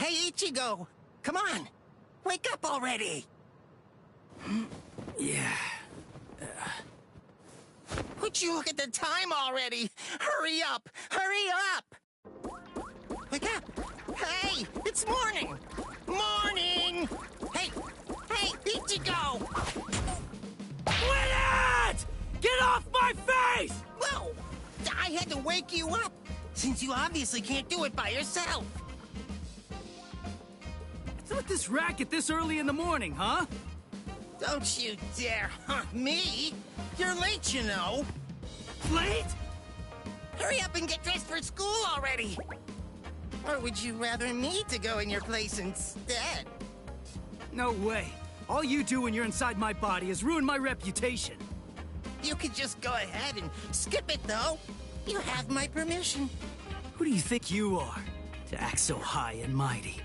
Hey, Ichigo! Come on! Wake up already! Yeah. Would you look at the time already? Hurry up! Hurry up! Wake up! Hey! It's morning! Morning! Hey! Hey, Ichigo! Quit it! Get off my face! Whoa! I had to wake you up, since you obviously can't do it by yourself. What's with this racket this early in the morning, huh? Don't you dare hunt me! You're late, you know. Late? Hurry up and get dressed for school already! Or would you rather me to go in your place instead? No way. All you do when you're inside my body is ruin my reputation. You could just go ahead and skip it, though. You have my permission. Who do you think you are, to act so high and mighty?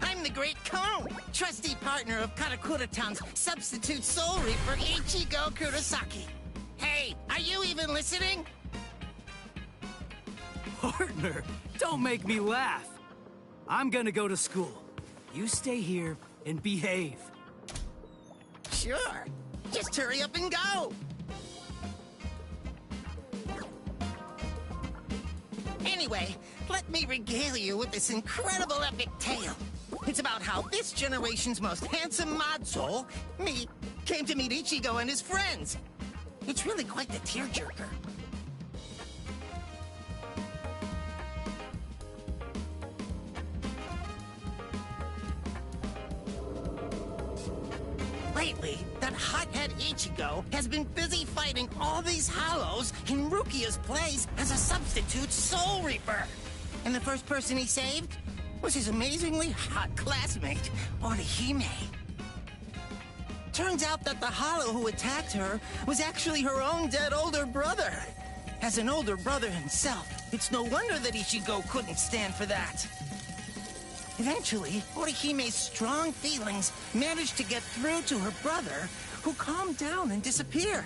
I'm the Great Cone, trusty partner of Karakura-tan's substitute soul reaper Ichigo Kurosaki. Hey, are you even listening? Partner, don't make me laugh. I'm gonna go to school. You stay here and behave. Sure. Just hurry up and go. Anyway, let me regale you with this incredible epic tale. It's about how this generation's most handsome mod soul, me, came to meet Ichigo and his friends. It's really quite the tearjerker. Lately, that hothead Ichigo has been busy fighting all these hollows in Rukia's place as a substitute Soul Reaper. And the first person he saved was his amazingly hot classmate, Orihime. Turns out that the hollow who attacked her was actually her own dead older brother. As an older brother himself, it's no wonder that Ichigo couldn't stand for that. Eventually, Orihime's strong feelings managed to get through to her brother, who calmed down and disappeared.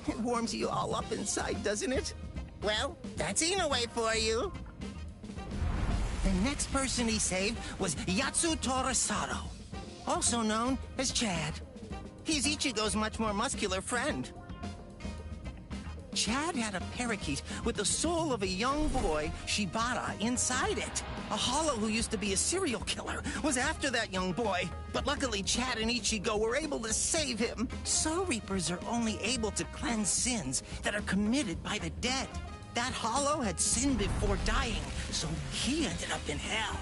It warms you all up inside, doesn't it? Well, that's Inoue for you. The next person he saved was Yatsu Torisato, also known as Chad. He's Ichigo's much more muscular friend. Chad had a parakeet with the soul of a young boy, Shibata, inside it. A hollow who used to be a serial killer was after that young boy, but luckily Chad and Ichigo were able to save him. Soul Reapers are only able to cleanse sins that are committed by the dead. That hollow had sinned before dying, so he ended up in hell.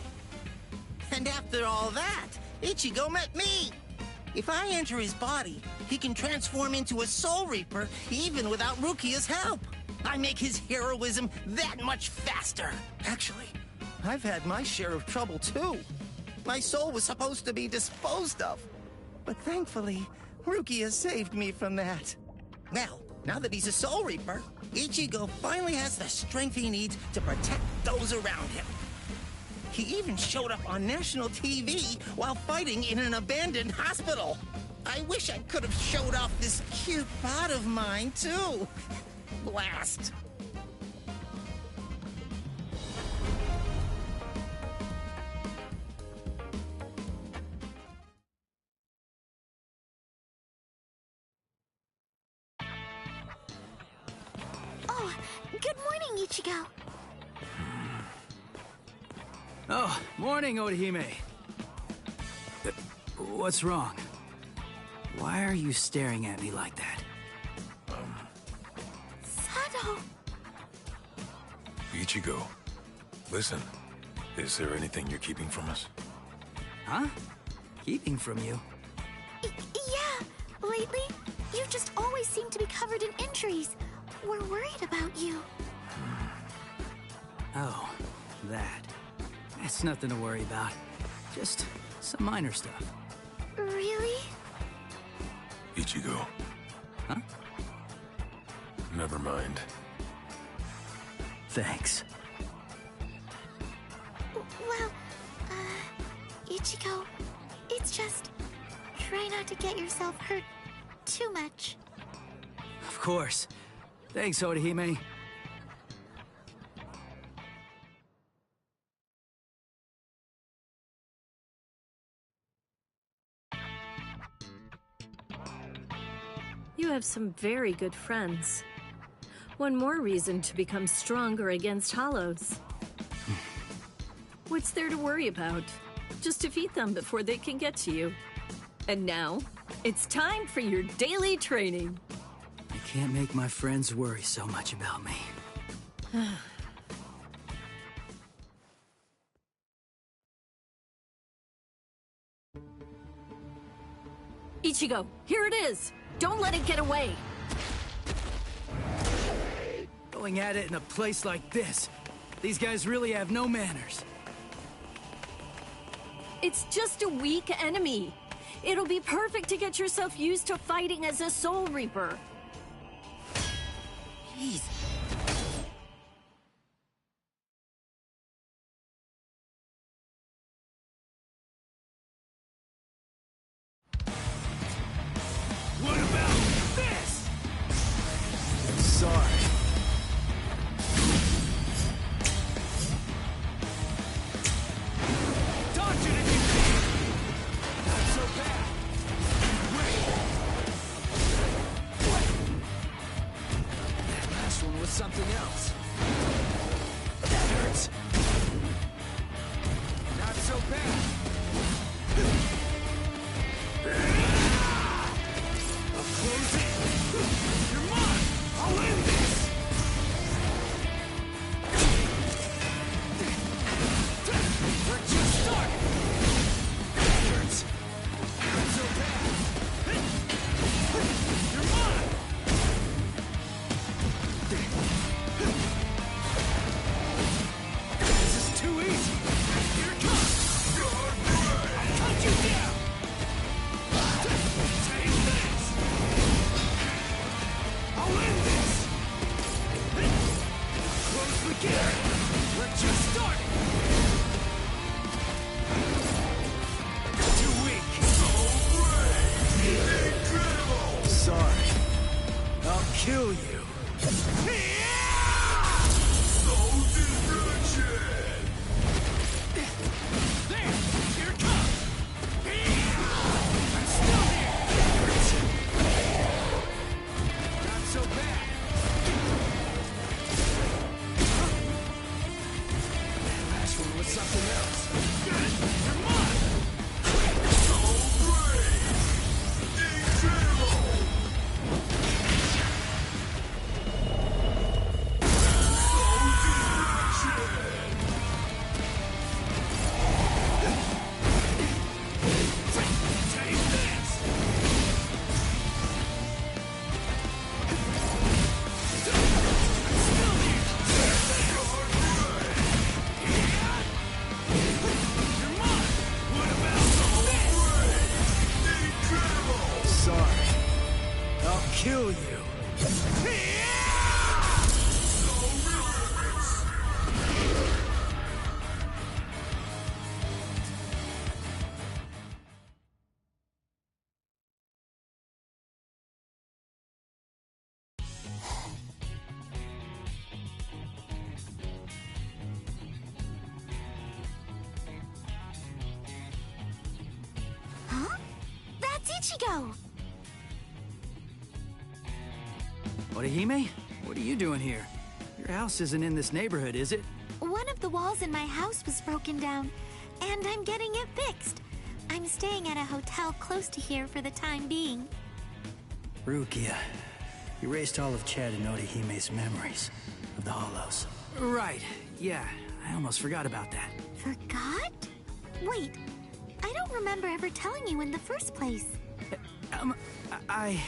And after all that, Ichigo met me. If I enter his body, he can transform into a Soul Reaper even without Rukia's help. I make his heroism that much faster. Actually, I've had my share of trouble too. My soul was supposed to be disposed of. But thankfully, Rukia saved me from that. Well, now that he's a Soul Reaper, Ichigo finally has the strength he needs to protect those around him. He even showed up on national TV while fighting in an abandoned hospital. I wish I could have showed off this cute bod of mine, too. Blast. Oh, good morning, Ichigo. Oh, morning, Orihime. What's wrong? Why are you staring at me like that? Sato. Ichigo, listen. Is there anything you're keeping from us? Huh? Keeping from you? Yeah, lately, you just always seem to be covered in injuries. We're worried about you. Oh, that. It's nothing to worry about. Just some minor stuff. Really? Ichigo. Huh? Never mind. Thanks. Well, Ichigo, it's just... try not to get yourself hurt too much. Of course. Thanks, Orihime. You have some very good friends. One more reason to become stronger against Hollows. What's there to worry about? Just defeat them before they can get to you. And now, it's time for your daily training. I can't make my friends worry so much about me. Ichigo, here it is! Don't let it get away! Going at it in a place like this. These guys really have no manners. It's just a weak enemy. It'll be perfect to get yourself used to fighting as a Soul Reaper. Jeez. What about this? Sorry. Dodge it if you can. Not so bad. Wait. That last one was something else. That hurts. Not so bad. I'll close it. You're mine. I'll end this. We're just starting. That hurts. Not so bad. You're mine. This is too easy. Here it comes. I'll cut you down. Take this. I'll end this. Close the gap. We're just starting. Too weak. Sorry. I'll kill you. There! Here it comes! I'm still here! Not so bad. That last one was something else. Got it! You're mine! Take this! I'm still here! You're mine! What about this? Sorry. I'll kill you. Huh? That's Ichigo! Orihime? What are you doing here? Your house isn't in this neighborhood, is it? One of the walls in my house was broken down, and I'm getting it fixed. I'm staying at a hotel close to here for the time being. Rukia, you erased all of Chad and Orihime's memories of the Hollows. Right. Yeah, I almost forgot about that. Forgot? Wait, I don't remember ever telling you in the first place. I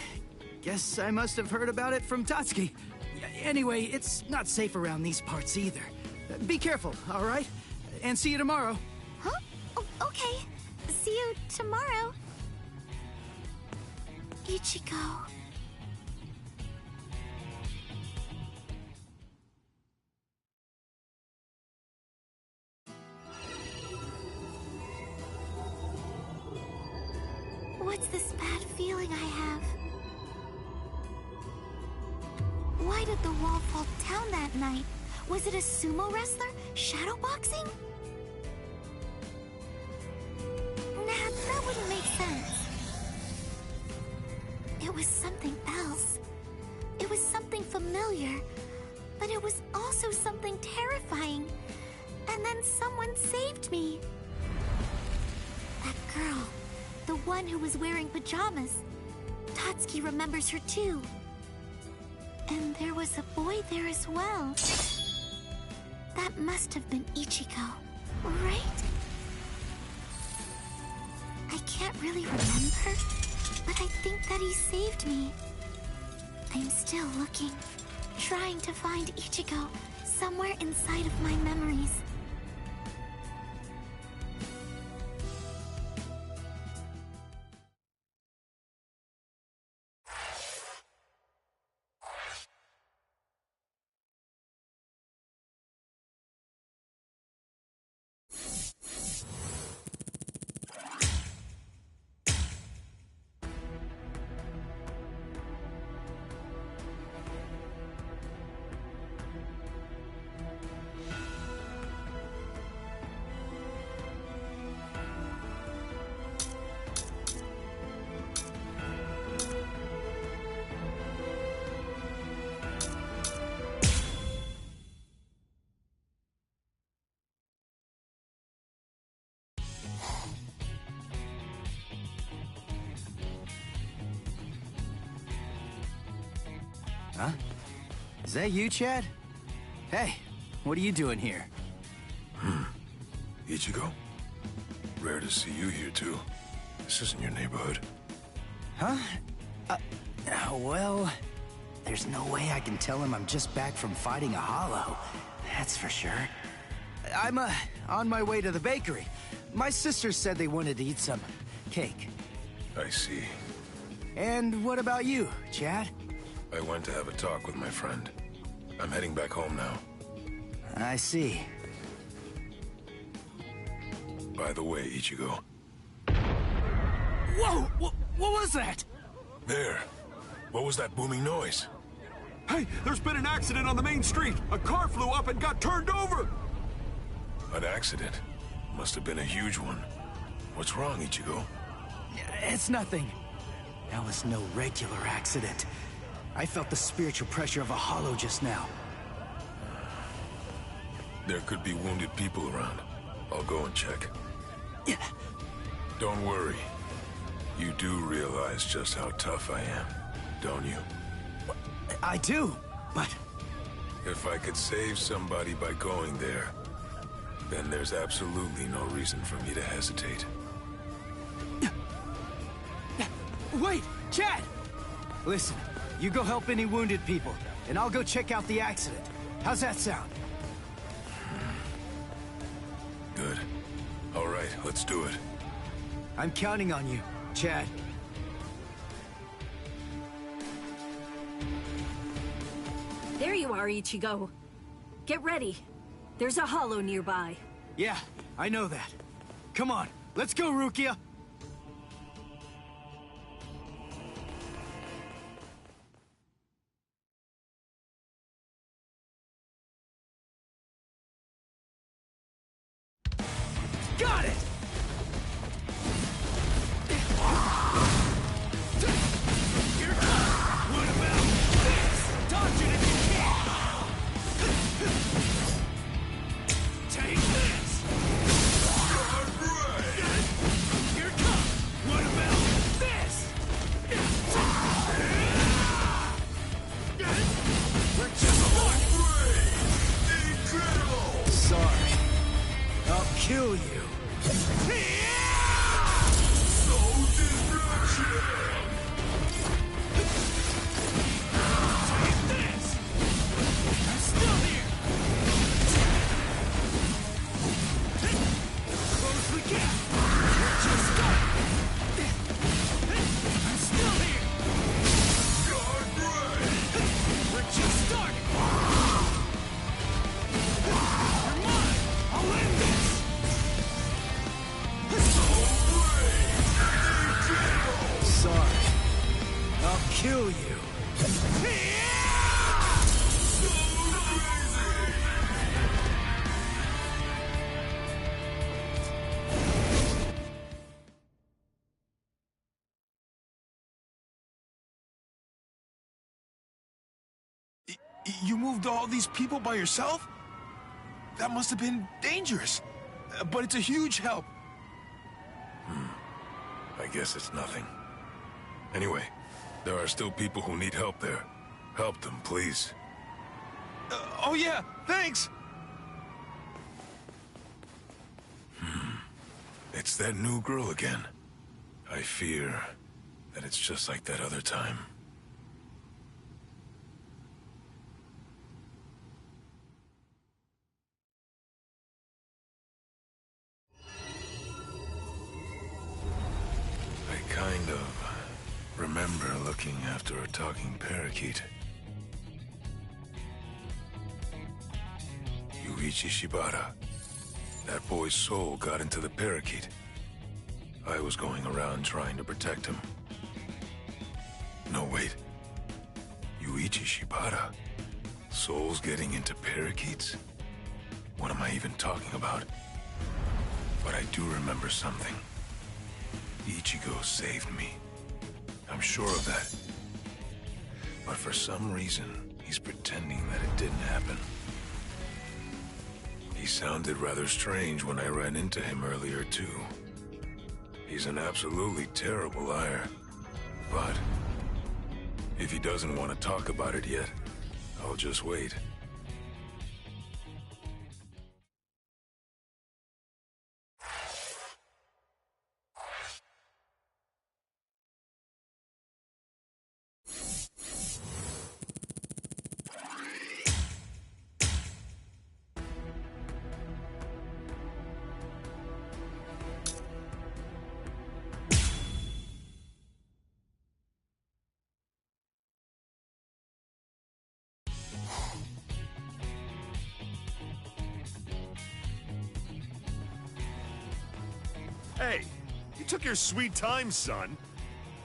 guess I must have heard about it from Tatsuki. Anyway, it's not safe around these parts either. Be careful, all right? And see you tomorrow. Huh? Oh, okay. See you tomorrow. Ichigo. What's this bad feeling I have? Why did the wall fall down that night? Was it a sumo wrestler shadowboxing? Nah, that wouldn't make sense. It was was something else. It was something familiar, but it was also something terrifying. And then someone saved me. That girl, the one who was wearing pajamas. Tatsuki remembers her too. And there was a boy there as well. That must have been Ichigo, right? I can't really remember, but I think that he saved me. I'm still looking, trying to find Ichigo somewhere inside of my memories. Huh? Is that you, Chad? Hey, what are you doing here? Ichigo? Rare to see you here, too. This isn't your neighborhood. Huh? Well, there's no way I can tell him I'm just back from fighting a hollow. That's for sure. I'm, on my way to the bakery. My sisters said they wanted to eat some cake. I see. And what about you, Chad? I went to have a talk with my friend. I'm heading back home now. I see. By the way, Ichigo. Whoa! What was that? There. What was that booming noise? Hey, there's been an accident on the main street. A car flew up and got turned over. An accident? Must have been a huge one. What's wrong, Ichigo? It's nothing. That was no regular accident. I felt the spiritual pressure of a hollow just now. There could be wounded people around. I'll go and check. Yeah. Don't worry. You do realize just how tough I am, don't you? I do, but... If I could save somebody by going there, then there's absolutely no reason for me to hesitate. Wait, Chad! Listen, you go help any wounded people, and I'll go check out the accident. How's that sound? Good. All right, let's do it. I'm counting on you, Chad. There you are, Ichigo. Get ready. There's a hollow nearby. Yeah, I know that. Come on, let's go, Rukia! Got it! What about this? Dodge it if you can! Take this! Here it comes! What about this? We're just starting! Sorry. I'll kill you. Take this! I'm still here! Close the gap! We're just starting! I'm still here! We're just starting! You're mine! I'll end this! Sorry. I'll kill you. You moved all these people by yourself? That must have been dangerous. But it's a huge help. I guess it's nothing. Anyway, there are still people who need help there. Help them, please. Oh yeah, thanks! It's that new girl again. I fear that it's just like that other time. I kind of remember looking after a talking parakeet. Yuichi Shibata. That boy's soul got into the parakeet. I was going around trying to protect him. No, wait. Yuichi Shibata? Souls getting into parakeets? What am I even talking about? But I do remember something. Ichigo saved me. I'm sure of that. But for some reason, he's pretending that it didn't happen. He sounded rather strange when I ran into him earlier, too. He's an absolutely terrible liar. But if he doesn't want to talk about it yet, I'll just wait. Hey, you took your sweet time, son.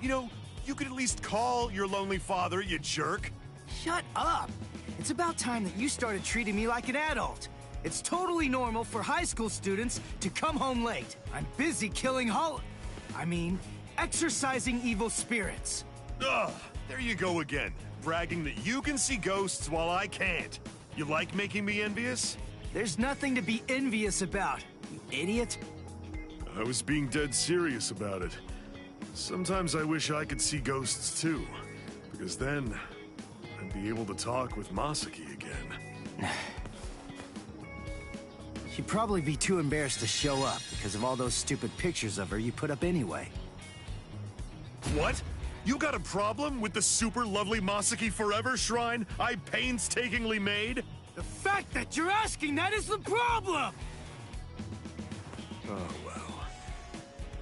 You know, you could at least call your lonely father, you jerk. Shut up! It's about time that you started treating me like an adult. It's totally normal for high school students to come home late. I'm busy killing exorcising evil spirits. Ugh, there you go again, bragging that you can see ghosts while I can't. You like making me envious? There's nothing to be envious about, you idiot. I was being dead serious about it. Sometimes I wish I could see ghosts too, because then I'd be able to talk with Masaki again. She'd probably be too embarrassed to show up because of all those stupid pictures of her you put up anyway. What? You got a problem with the super lovely Masaki Forever shrine I painstakingly made? The fact that you're asking that is the problem! Oh, well.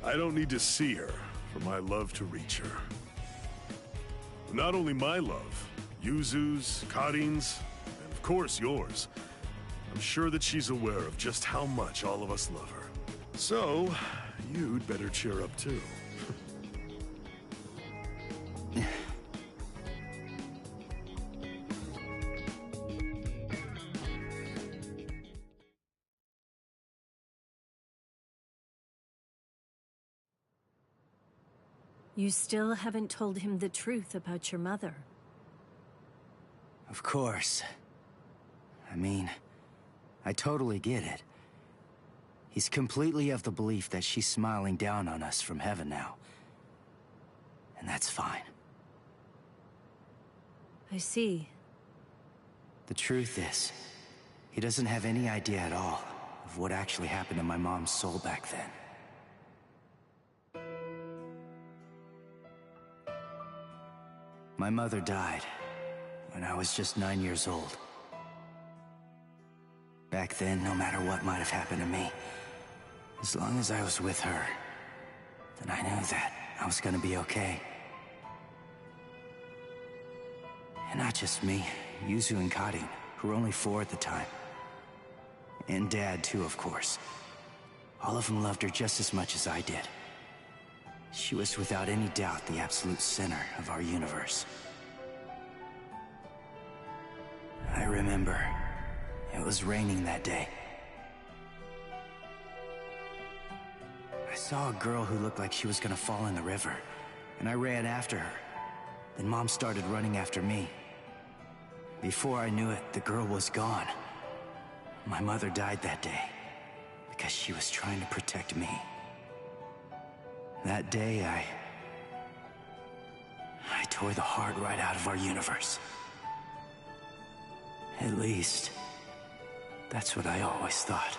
I don't need to see her for my love to reach her. Not only my love, Yuzu's, Karin's, and of course yours. I'm sure that she's aware of just how much all of us love her. So, you'd better cheer up too. You still haven't told him the truth about your mother. Of course. I totally get it. He's completely of the belief that she's smiling down on us from heaven now. And that's fine. I see. The truth is, he doesn't have any idea at all of what actually happened to my mom's soul back then. My mother died when I was just 9 years old. Back then, no matter what might have happened to me, as long as I was with her, then I knew that I was gonna be okay. And not just me, Yuzu and Karin, who were only 4 at the time. And Dad, too, of course. All of them loved her just as much as I did. She was without any doubt the absolute center of our universe. I remember, it was raining that day. I saw a girl who looked like she was gonna fall in the river, and I ran after her. Then Mom started running after me. Before I knew it, the girl was gone. My mother died that day because she was trying to protect me. That day, I tore the heart right out of our universe. At least, that's what I always thought.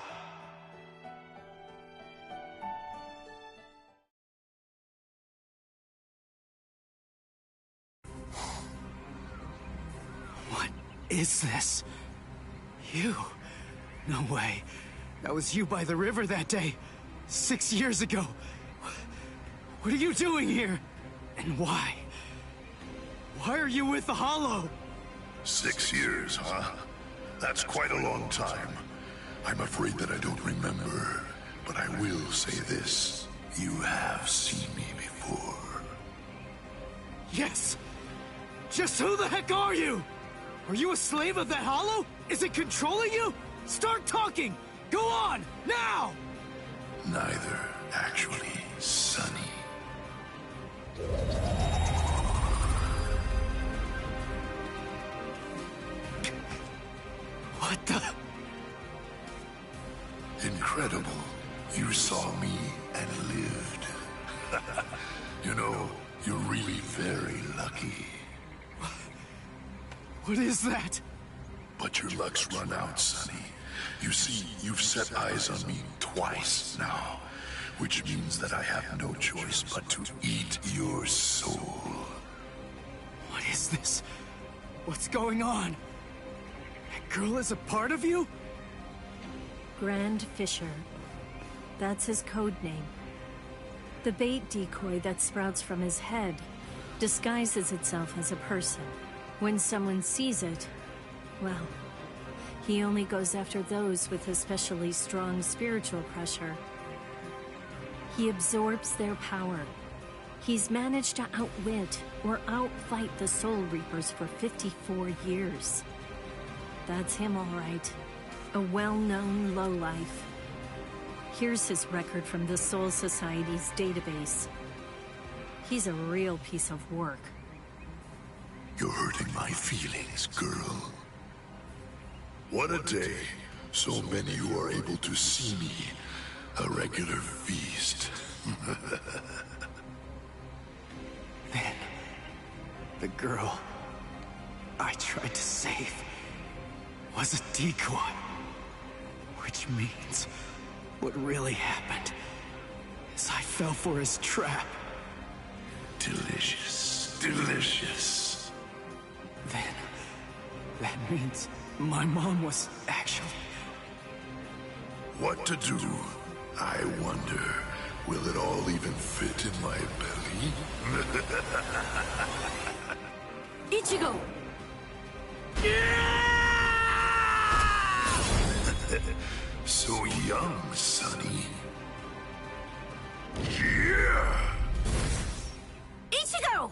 What is this? You? No way. That was you by the river that day. 6 years ago. What are you doing here? And why? Why are you with the Hollow? 6 years, huh? That's quite a long time. I'm afraid that I don't remember, but I will say this. You have seen me before. Yes! Just who the heck are you? Are you a slave of that Hollow? Is it controlling you? Start talking! Go on, now! Neither, actually, Sonny. What the? Incredible. You saw me and lived. You know, you're really very lucky. What is that? But your luck's run out, Sonny. You see, you've set eyes on me twice now, which means that I have no choice but to eat your soul. What is this? What's going on? That girl is a part of you? Grand Fisher. That's his code name. The bait decoy that sprouts from his head disguises itself as a person. When someone sees it, well, he only goes after those with especially strong spiritual pressure. He absorbs their power. He's managed to outwit or outfight the Soul Reapers for 54 years. That's him, all right. A well-known lowlife. Here's his record from the Soul Society's database. He's a real piece of work. You're hurting my feelings, girl. What a day. So many who are able to see me. A regular feast. Then, the girl I tried to save was a decoy. Which means what really happened is I fell for his trap. Delicious. Delicious. Then, that means my mom was actually... What to do? I wonder, will it all even fit in my belly? Ichigo! So young, Sonny. Yeah! Ichigo!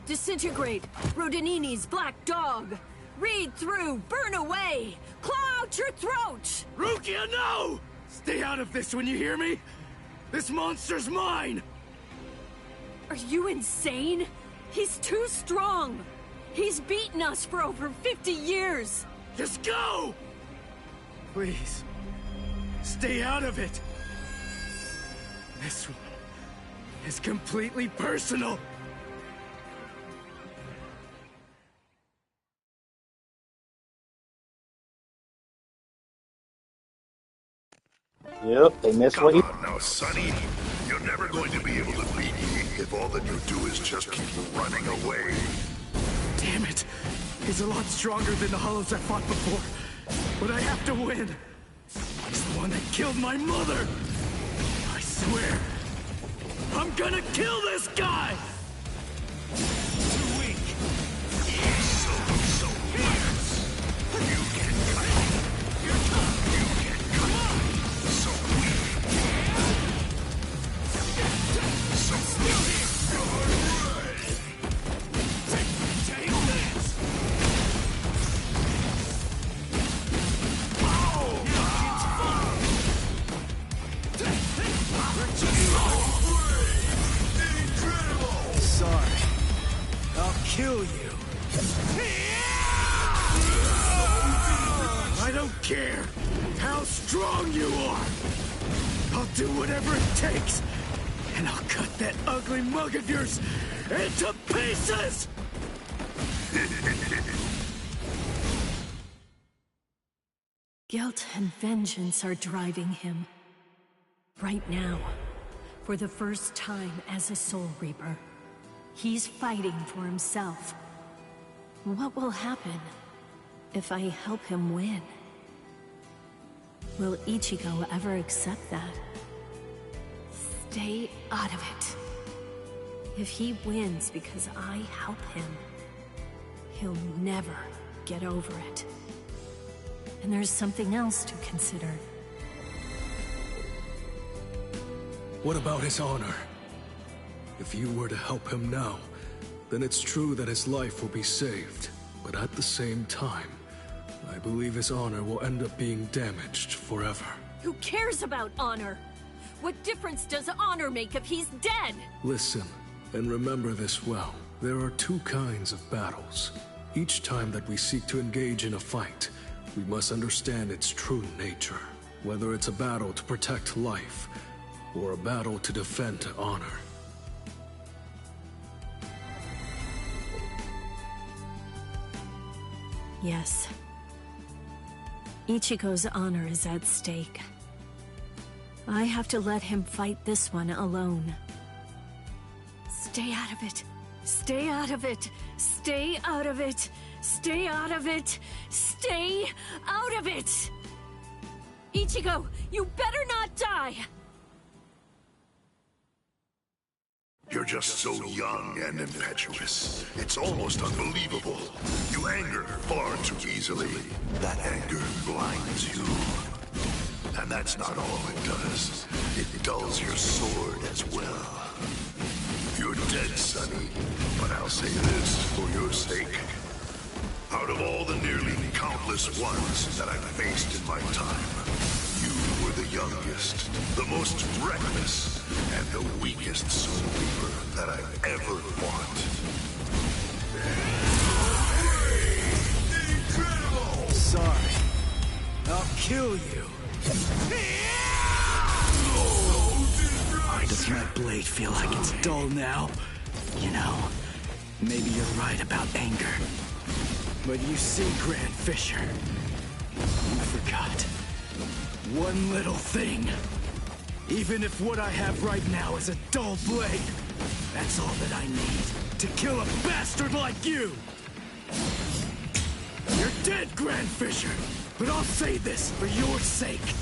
Disintegrate, Rodinini's black dog. Read through, burn away, claw out your throat! Rukia, no! Stay out of this when you hear me! This monster's mine! Are you insane? He's too strong! He's beaten us for over 50 years! Just go! Please, stay out of it! This one is completely personal! Yep, they missed what you... Come on now, Sonny. You're never going to be able to beat me if all that you do is just keep running away. Damn it! He's a lot stronger than the Hollows I fought before. But I have to win. He's the one that killed my mother. I swear, I'm gonna kill this guy! Too weak. So fierce. You can fight. You're tough. You can fight. So weak. So weak. Take this! Sorry. I'll kill you. I don't care how strong you are. I'll do whatever it takes, and I'll cut that ugly mug of yours into pieces! Guilt and vengeance are driving him. Right now, for the first time as a Soul Reaper, he's fighting for himself. What will happen if I help him win? Will Ichigo ever accept that? Stay out of it. If he wins because I help him, he'll never get over it. And there's something else to consider. What about his honor? If you were to help him now, then it's true that his life will be saved. But at the same time, I believe his honor will end up being damaged forever. Who cares about honor? What difference does honor make if he's dead? Listen, and remember this well. There are two kinds of battles. Each time that we seek to engage in a fight, we must understand its true nature. Whether it's a battle to protect life, or a battle to defend honor. Yes. Ichigo's honor is at stake. I have to let him fight this one alone. Stay out of it. Stay out of it. Stay out of it. Stay out of it. Stay out of it! Ichigo, you better not die! You're just so young and impetuous. It's almost unbelievable. You anger far too easily. That anger blinds you. And that's not all it does. It dulls your sword as well. You're dead, Sonny. But I'll say this for your sake. Out of all the nearly countless ones that I've faced in my time, you were the youngest, the most reckless, and the weakest Soul Reaper that I've ever fought. Sorry. I'll kill you. Why does my blade feel like it's dull now? You know, maybe you're right about anger. But you see, Grand Fisher, you forgot one little thing. Even if what I have right now is a dull blade, that's all that I need to kill a bastard like you! You're dead, Grand Fisher, but I'll say this for your sake.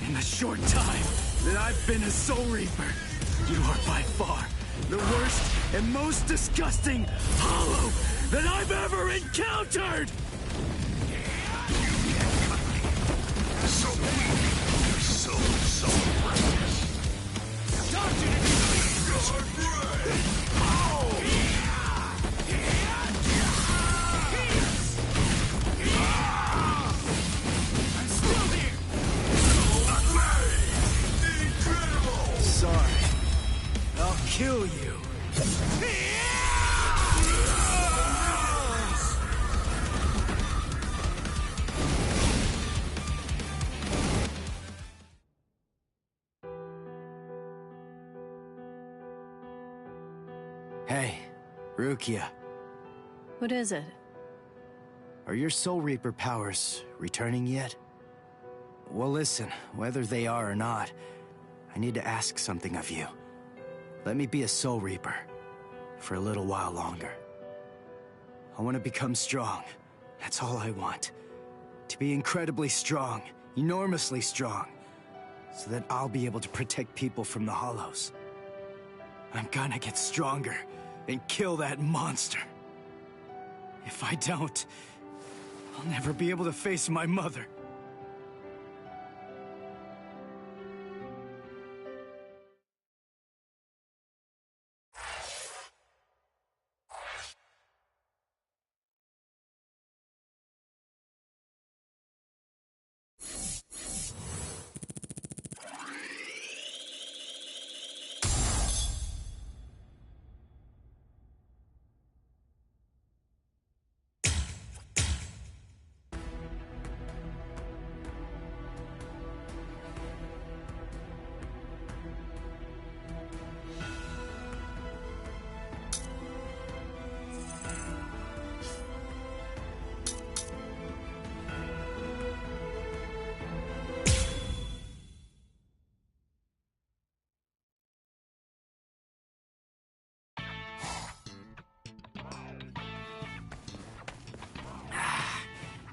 In the short time that I've been a Soul Reaper, you are by far the worst and most disgusting hollow that I've ever encountered! You can't cut me. So weak. You're so reckless. Dodge it! I'm still here! Sorry. I'll kill you. Hey, Rukia. What is it? Are your Soul Reaper powers returning yet? Well, listen, whether they are or not, I need to ask something of you. Let me be a Soul Reaper for a little while longer. I want to become strong. That's all I want. To be incredibly strong, enormously strong, so that I'll be able to protect people from the Hollows. I'm gonna get stronger and kill that monster. If I don't, I'll never be able to face my mother.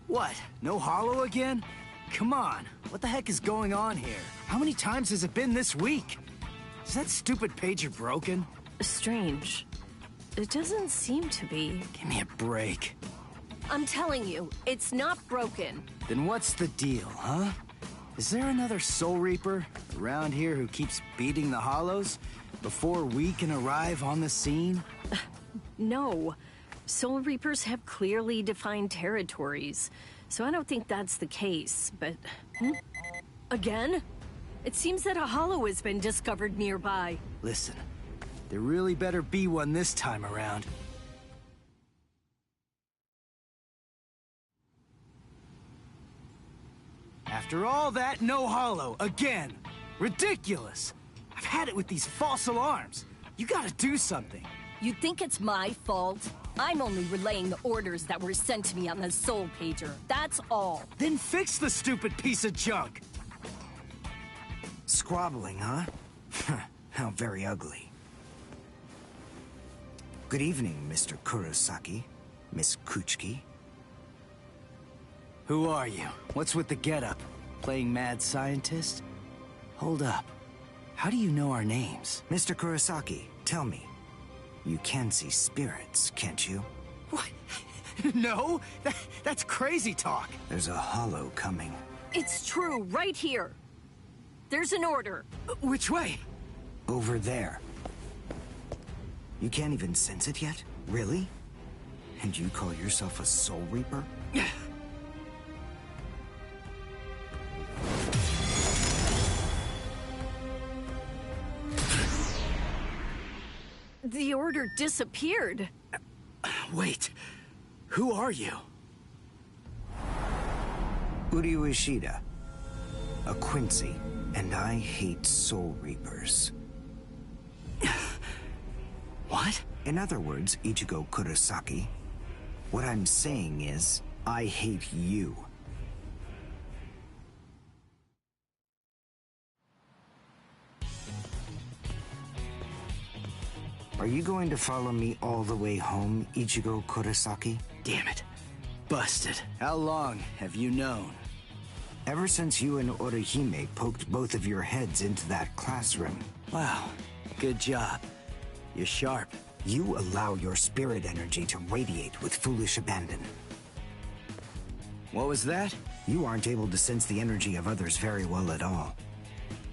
What? No hollow again? Come on, what the heck is going on here? How many times has it been this week? Is that stupid pager broken? Strange. It doesn't seem to be. Give me a break. I'm telling you, it's not broken. Then what's the deal, huh? Is there another Soul Reaper around here who keeps beating the hollows before we can arrive on the scene? No. Soul Reapers have clearly defined territories, so I don't think that's the case, but... Again? It seems that a hollow has been discovered nearby. Listen, there really better be one this time around. After all that, no hollow, again. Ridiculous. I've had it with these false alarms. You gotta do something. You think it's my fault? I'm only relaying the orders that were sent to me on the Soul Pager. That's all. Then fix the stupid piece of junk. Squabbling, huh? How very ugly. Good evening, Mr. Kurosaki, Miss Kuchiki. Who are you? What's with the getup? Playing mad scientist? Hold up. How do you know our names? Mr. Kurosaki, tell me. You can see spirits, can't you? What? No, that's crazy talk. There's a hollow coming. It's true, right here. There's an order. Which way? Over there. You can't even sense it yet? Really? And you call yourself a Soul Reaper? The order disappeared. Wait, who are you? Uryu Ishida, a Quincy, and I hate Soul Reapers. What? In other words, Ichigo Kurosaki, what I'm saying is, I hate you. Are you going to follow me all the way home, Ichigo Kurosaki? Damn it. Busted. How long have you known? Ever since you and Orihime poked both of your heads into that classroom. Wow. Good job. You're sharp. You allow your spirit energy to radiate with foolish abandon. What was that? You aren't able to sense the energy of others very well at all.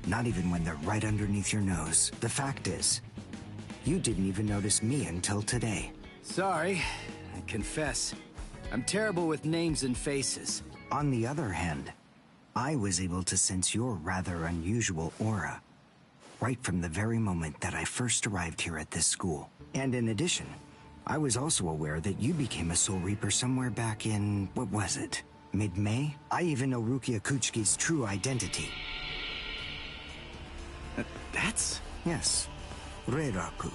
Not even when they're right underneath your nose. The fact is, you didn't even notice me until today. Sorry, I confess. I'm terrible with names and faces. On the other hand, I was able to sense your rather unusual aura, right from the very moment that I first arrived here at this school. And in addition, I was also aware that you became a Soul Reaper somewhere back in, what was it? Mid-May? I even know Rukia Kuchiki's true identity. That's... Yes. Reiraku,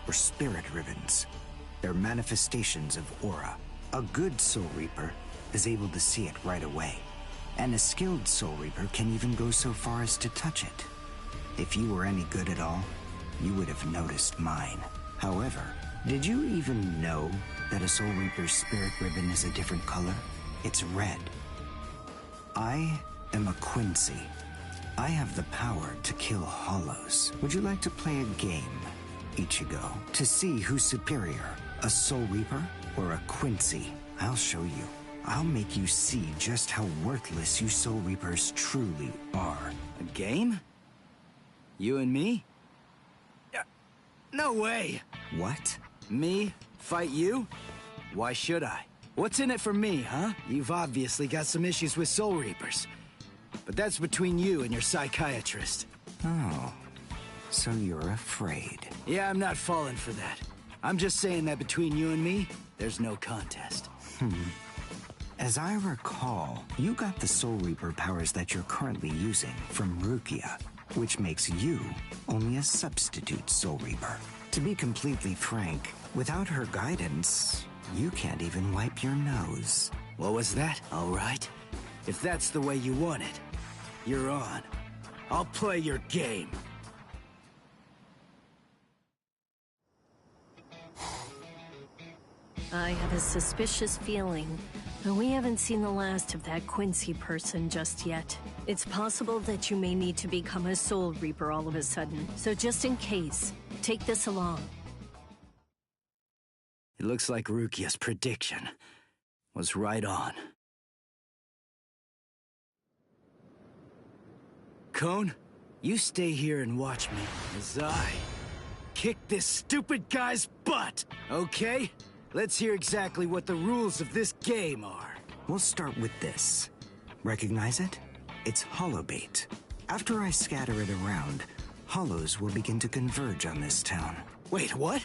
or spirit ribbons. They're manifestations of aura. A good Soul Reaper is able to see it right away. And a skilled Soul Reaper can even go so far as to touch it. If you were any good at all, you would have noticed mine. However, did you even know that a Soul Reaper's spirit ribbon is a different color? It's red. I am a Quincy. I have the power to kill hollows. Would you like to play a game, Ichigo? To see who's superior, a Soul Reaper or a Quincy? I'll show you. I'll make you see just how worthless you Soul Reapers truly are. A game? You and me? No way! What? Me? Fight you? Why should I? What's in it for me, huh? You've obviously got some issues with Soul Reapers. But that's between you and your psychiatrist. Oh, so you're afraid. Yeah, I'm not falling for that. I'm just saying that between you and me, there's no contest. As I recall, you got the Soul Reaper powers that you're currently using from Rukia, which makes you only a substitute Soul Reaper. To be completely frank, without her guidance, you can't even wipe your nose. What was that? All right. If that's the way you want it, you're on. I'll play your game. I have a suspicious feeling But we haven't seen the last of that Quincy person just yet. It's possible that you may need to become a Soul Reaper all of a sudden. So just in case, take this along. It looks like Rukia's prediction was right on. Cone, you stay here and watch me as I kick this stupid guy's butt, okay? Let's hear exactly what the rules of this game are. We'll start with this. Recognize it? It's holobait. After I scatter it around, hollows will begin to converge on this town. Wait, what?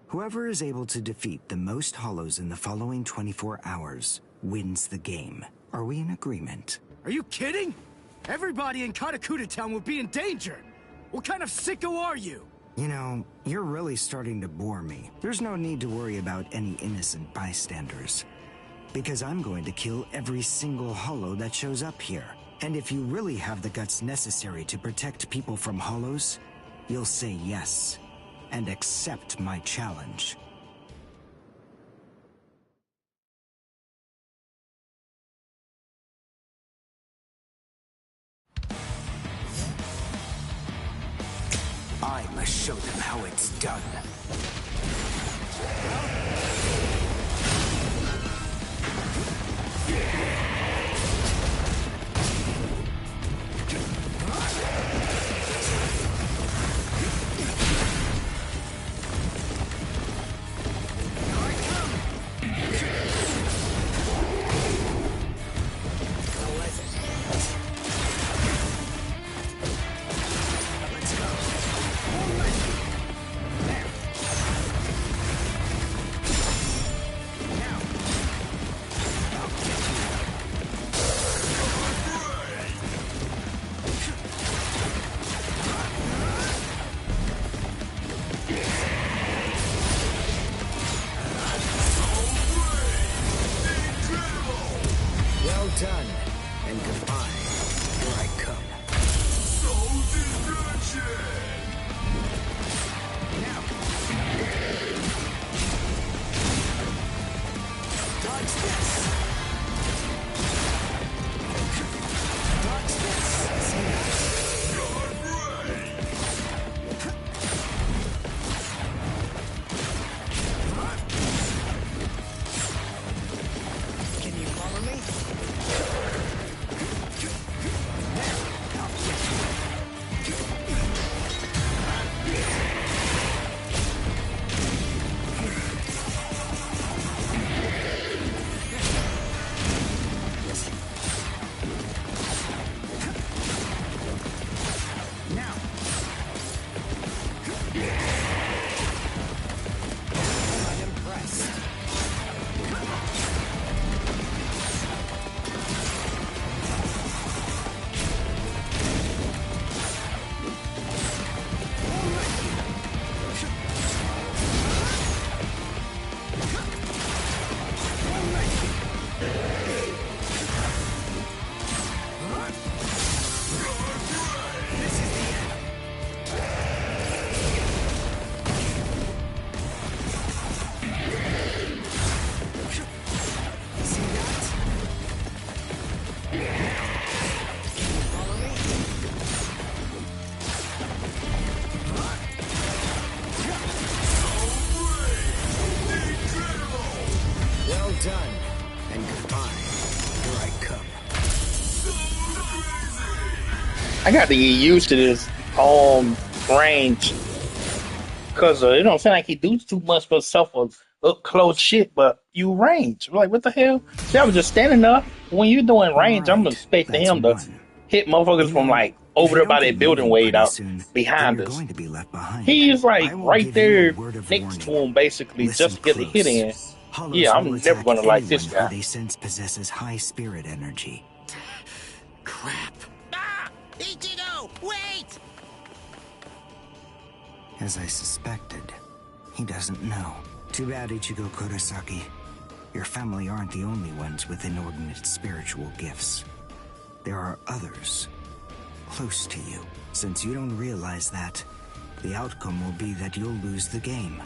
Whoever is able to defeat the most hollows in the following 24 hours wins the game. Are we in agreement? Are you kidding? Everybody in Katakuta Town will be in danger. What kind of sicko are you? You know, you're really starting to bore me. There's no need to worry about any innocent bystanders. Because I'm going to kill every single hollow that shows up here. And if you really have the guts necessary to protect people from hollows, you'll say yes. And accept my challenge. I must show them how it's done. Done. And goodbye. Here I come. Soul destruction! Now. Dodge this. Dodge this. Can you follow me? Done. And goodbye. Here I come. I got to get used to this range. Because it don't seem like he do too much for himself up close shit, but you range. I'm like, what the hell? See, I was just standing up. When you're doing range, I'm expecting him to hit motherfuckers from like over there by that building way out behind us. He's like right there next to him, basically, just to get a hit in. Yeah, I'm never gonna like this guy. They sense possesses high spirit energy. Crap. Ah! Ichigo, wait! As I suspected, he doesn't know. Too bad, Ichigo Kurosaki. Your family aren't the only ones with inordinate spiritual gifts. There are others close to you. Since you don't realize that, the outcome will be that you'll lose the game.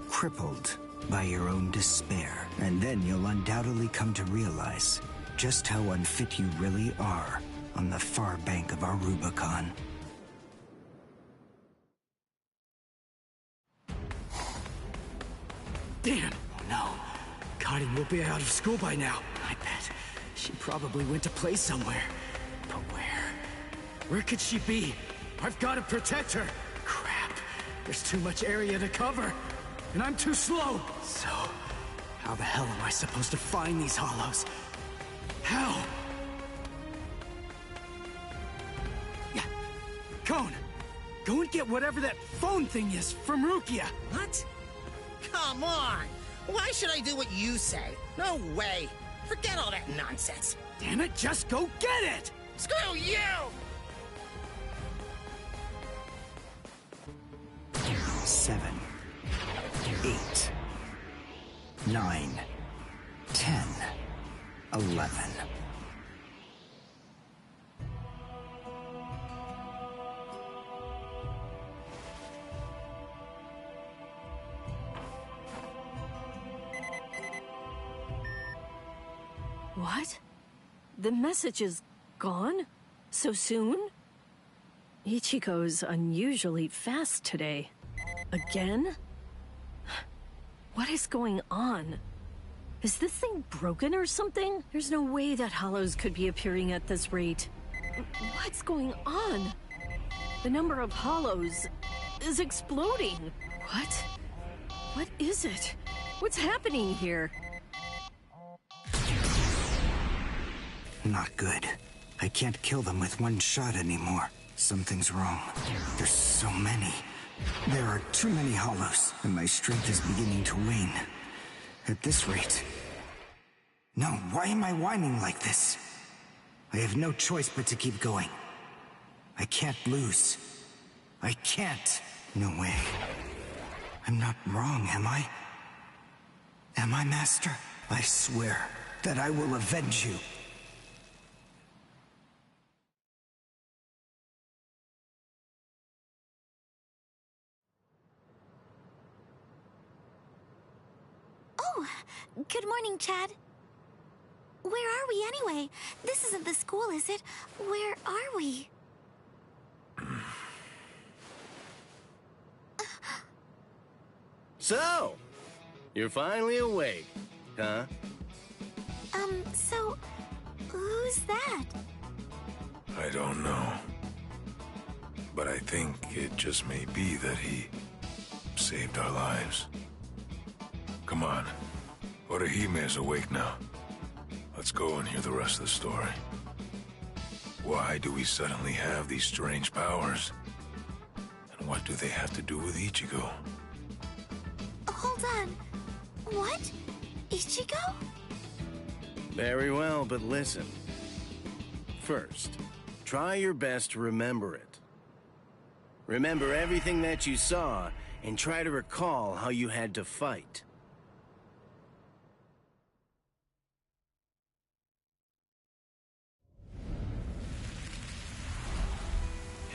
Crippled by your own despair, and then you'll undoubtedly come to realize just how unfit you really are on the far bank of our Rubicon. Damn! Oh no. Cotting will be out of school by now. I bet. She probably went to play somewhere. But where? Where could she be? I've got to protect her! Crap. There's too much area to cover. And I'm too slow! So, how the hell am I supposed to find these hollows? How? Yeah. Cone! Go and get whatever that phone thing is from Rukia! What? Come on! Why should I do what you say? No way! Forget all that nonsense! Damn it, just go get it! Screw you! 7, 8, 9, 10, 11. What? The message is gone? So soon? Ichigo's unusually fast today. Again? What is going on? Is this thing broken or something? There's no way that hollows could be appearing at this rate. What's going on? The number of hollows is exploding. What? What is it? What's happening here? Not good. I can't kill them with one shot anymore. Something's wrong. There's so many. There are too many hollows, and my strength is beginning to wane. At this rate... No, why am I whining like this? I have no choice but to keep going. I can't lose. I can't. No way. I'm not wrong, am I? Am I, Master? I swear that I will avenge you. Good morning, Chad. Where are we anyway? This isn't the school, is it? Where are we? So, you're finally awake, huh? So, who's that? I don't know. But I think it just may be that he saved our lives. Come on. Orihime is awake now. Let's go and hear the rest of the story. Why do we suddenly have these strange powers? And what do they have to do with Ichigo? Hold on. What? Ichigo? Very well, but listen. First, try your best to remember it. Remember everything that you saw, and try to recall how you had to fight.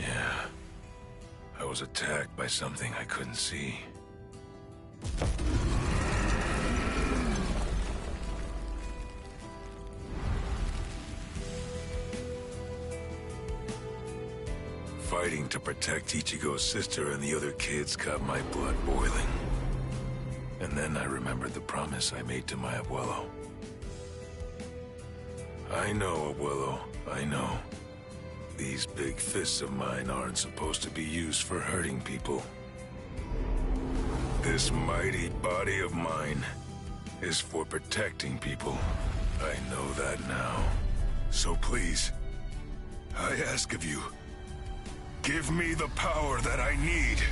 Yeah. I was attacked by something I couldn't see. Fighting to protect Ichigo's sister and the other kids got my blood boiling. And then I remembered the promise I made to my abuelo. I know, abuelo, I know. These big fists of mine aren't supposed to be used for hurting people. This mighty body of mine is for protecting people. I know that now. So please, I ask of you, give me the power that I need.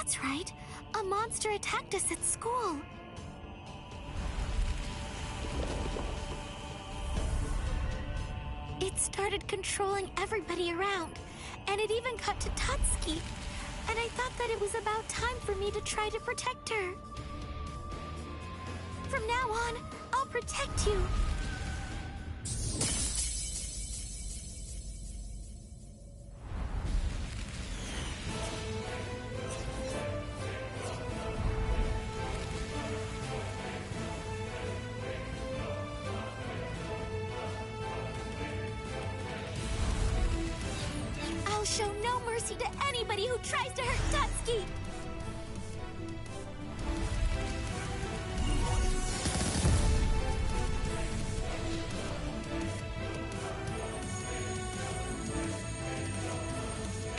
That's right. A monster attacked us at school. It started controlling everybody around, and it even got to Tutski. And I thought that it was about time for me to try to protect her. From now on, I'll protect you. I'll show no mercy to anybody who tries to hurt Tutski.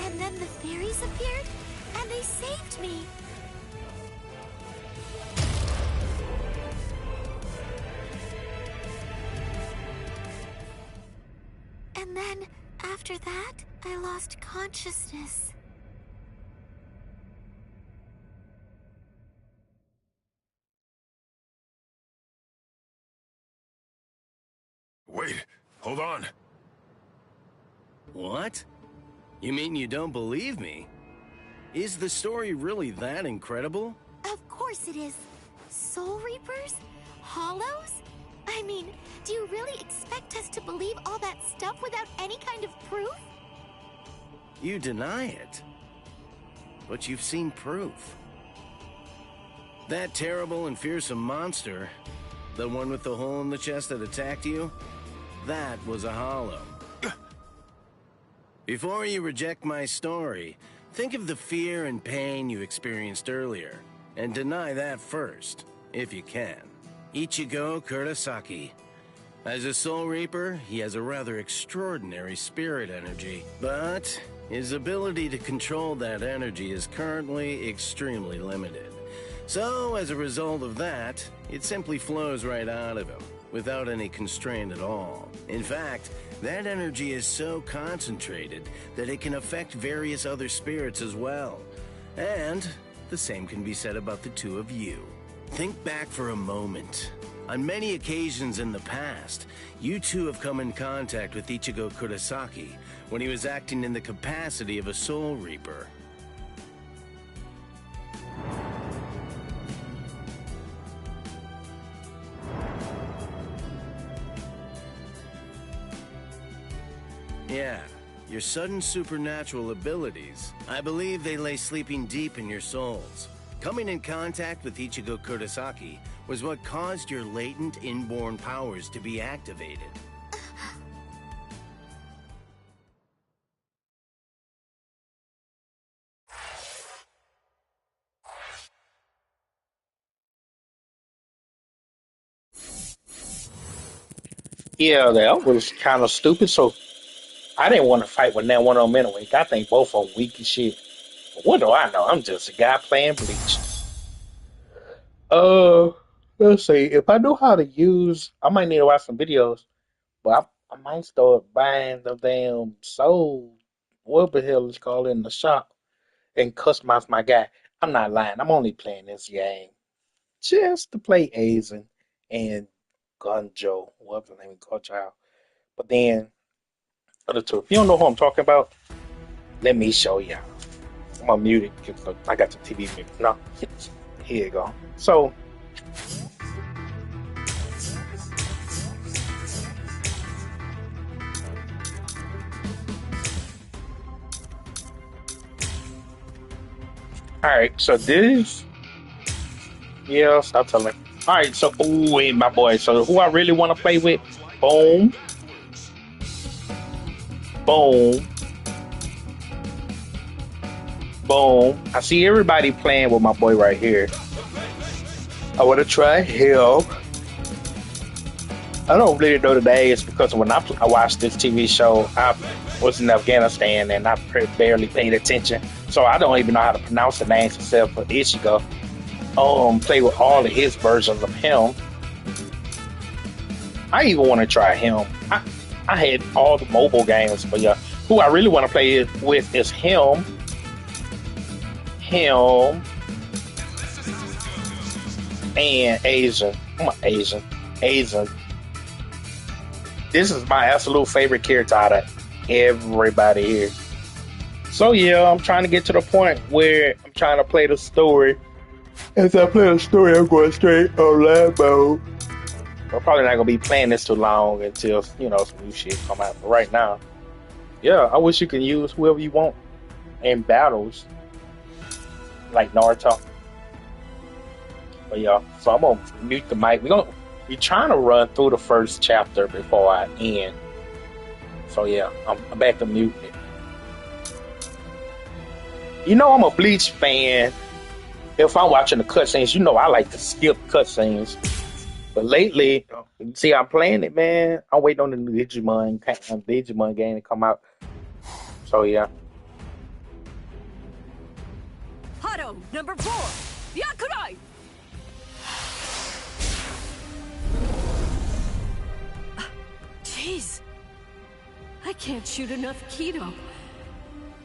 And then the fairies appeared, and they saved me. And then, after that, I lost consciousness. Wait, hold on. What? You mean you don't believe me? Is the story really that incredible? Of course it is. Soul Reapers? Hollows? I mean, do you really expect us to believe all that stuff without any kind of proof? You deny it. But you've seen proof. That terrible and fearsome monster, the one with the hole in the chest that attacked you, that was a hollow. Before you reject my story, think of the fear and pain you experienced earlier, and deny that first, if you can. Ichigo Kurosaki. As a Soul Reaper, he has a rather extraordinary spirit energy, but his ability to control that energy is currently extremely limited. So, as a result of that, it simply flows right out of him, without any constraint at all. In fact, that energy is so concentrated that it can affect various other spirits as well. And the same can be said about the two of you. Think back for a moment. On many occasions in the past, you two have come in contact with Ichigo Kurosaki when he was acting in the capacity of a Soul Reaper. Yeah, your sudden supernatural abilities, I believe they lay sleeping deep in your souls. Coming in contact with Ichigo Kurosaki was what caused your latent inborn powers to be activated. Yeah, that was kind of stupid. So I didn't want to fight with that one of them anyway. I think both of them weak as shit. But what do I know? I'm just a guy playing Bleach. Uh, let's see. If I know how to use, I might need to watch some videos. But I might start buying the damn soul, what the hell is called in the shop, and customize my guy. I'm not lying. I'm only playing this game just to play Aizen and Gunjo, whatever the name is called, child. But then other two. If you don't know who I'm talking about, let me show you. I'm gonna mute it because I got the TV muted. No, here you go. So. Alright, so this. Yeah, stop telling me. Alright, so, wait, my boy. So, who I really want to play with? Boom. Boom. Boom. I see everybody playing with my boy right here. I want to try him. I don't really know the names because when I watched this TV show, I was in Afghanistan and I barely paid attention. So I don't even know how to pronounce the names except for Ichigo. Play with all of his versions of him. I even want to try him. I had all the mobile games, but yeah, who I really want to play with is him. him, and Asian. Come on, Asian. Asian. This is my absolute favorite character out of everybody here. So yeah, I'm trying to get to the point where I'm trying to play the story. As I play the story, I'm going straight on lab mode. I'm probably not gonna be playing this too long until some new shit come out. But right now, yeah, I wish you could use whoever you want in battles, like Naruto. But yeah, so I'm gonna mute the mic. We're trying to run through the first chapter before I end. So yeah, I'm back to muting it. I'm a Bleach fan. If I'm watching the cutscenes, I like to skip cutscenes. But lately, see, I'm playing it, man. I'm waiting on the new Digimon game to come out. So yeah. Hado, number 4, Yakurai! Jeez. I can't shoot enough Kido.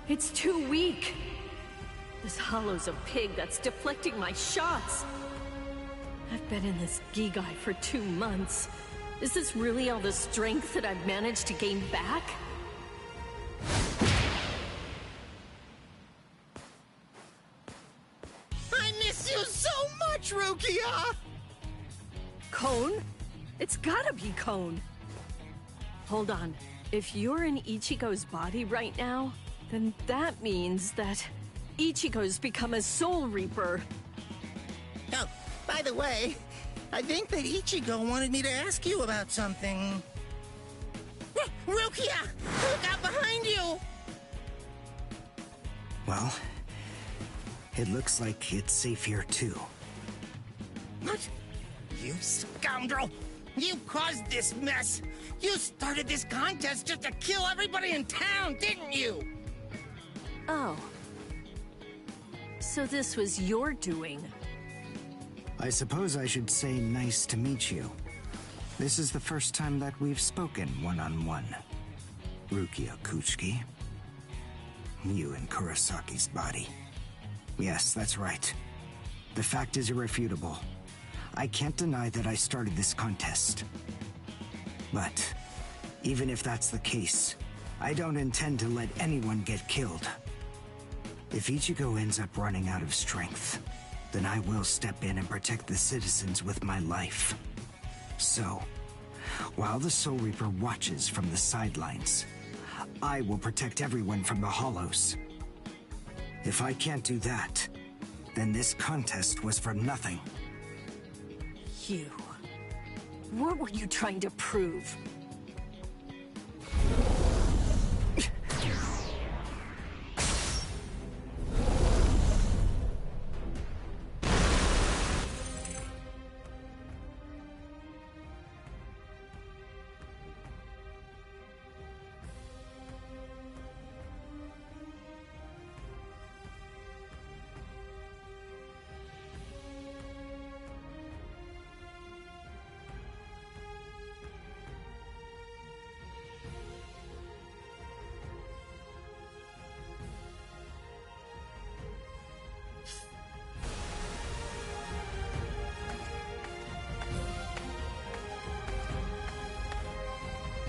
It's too weak. This hollow's a pig that's deflecting my shots. I've been in this Gigai for 2 months. Is this really all the strength that I've managed to gain back? I miss you so much, Rukia! Cone? It's gotta be Cone. Hold on. If you're in Ichigo's body right now, then that means that Ichigo's become a Soul Reaper. Oh, by the way, I think that Ichigo wanted me to ask you about something. Rukia! Look out behind you! Well, it looks like it's safe here too. What? You scoundrel! You caused this mess! You started this contest just to kill everybody in town, didn't you? Oh. So this was your doing? I suppose I should say nice to meet you. This is the first time that we've spoken one-on-one. Rukia Kuchiki. You in Kurosaki's body. Yes, that's right. The fact is irrefutable. I can't deny that I started this contest. But even if that's the case, I don't intend to let anyone get killed. If Ichigo ends up running out of strength, then I will step in and protect the citizens with my life. So, while the Soul Reaper watches from the sidelines, I will protect everyone from the Hollows. If I can't do that, then this contest was for nothing. You... What were you trying to prove?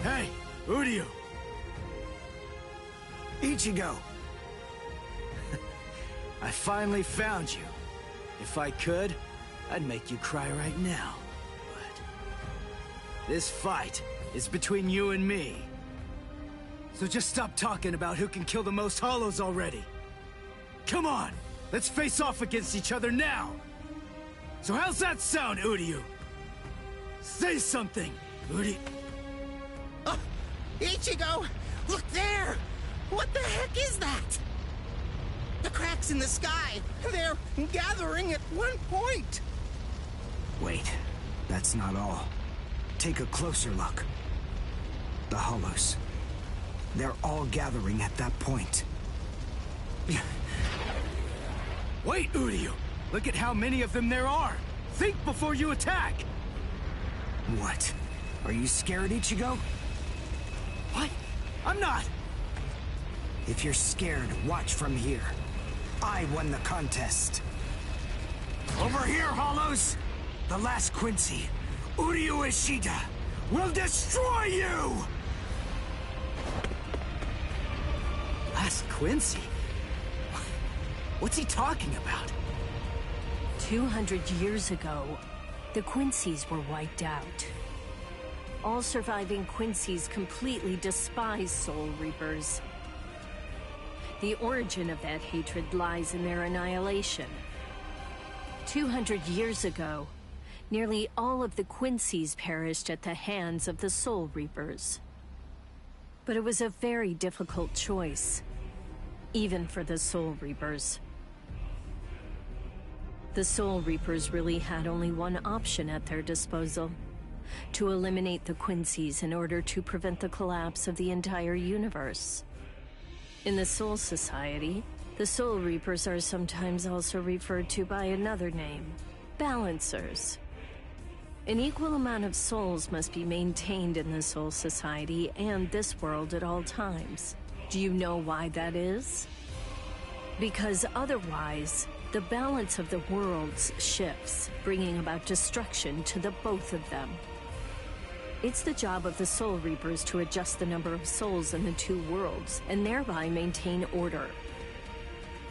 Hey, Uryu! Ichigo! I finally found you. If I could, I'd make you cry right now. But this fight is between you and me. So just stop talking about who can kill the most Hollows already. Come on, let's face off against each other now. So how's that sound, Uryu? Say something, Uryu. Oh, Ichigo! Look there! What the heck is that? The cracks in the sky! They're gathering at one point! Wait, that's not all. Take a closer look. The Hollows. They're all gathering at that point. Wait, Uryu! Look at how many of them there are! Think before you attack! What? Are you scared, Ichigo? What? I'm not! If you're scared, watch from here. I won the contest. Over here, Hollows! The last Quincy, Uryu Ishida, will destroy you! Last Quincy? What's he talking about? 200 years ago, the Quincy's were wiped out. All surviving Quincy's completely despise Soul Reapers. The origin of that hatred lies in their annihilation. 200 years ago, nearly all of the Quincy's perished at the hands of the Soul Reapers. But it was a very difficult choice, even for the Soul Reapers. The Soul Reapers really had only one option at their disposal: to eliminate the Quincy's in order to prevent the collapse of the entire universe. In the Soul Society, the Soul Reapers are sometimes also referred to by another name: Balancers. An equal amount of souls must be maintained in the Soul Society and this world at all times. Do you know why that is? Because otherwise, the balance of the worlds shifts, bringing about destruction to the both of them. It's the job of the Soul Reapers to adjust the number of souls in the two worlds, and thereby maintain order.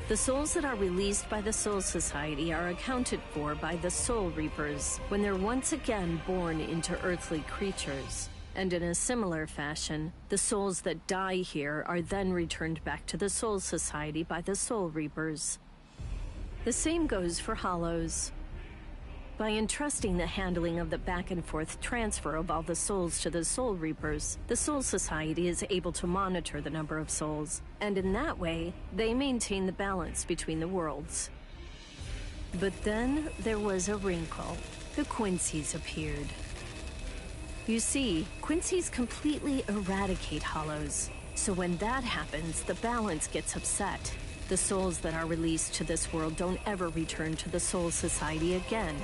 The souls that are released by the Soul Society are accounted for by the Soul Reapers when they're once again born into earthly creatures. And in a similar fashion, the souls that die here are then returned back to the Soul Society by the Soul Reapers. The same goes for Hollows. By entrusting the handling of the back-and-forth transfer of all the souls to the Soul Reapers, the Soul Society is able to monitor the number of souls, and in that way, they maintain the balance between the worlds. But then there was a wrinkle. The Quincy's appeared. You see, Quincy's completely eradicate Hollows, so when that happens, the balance gets upset. The souls that are released to this world don't ever return to the Soul Society again.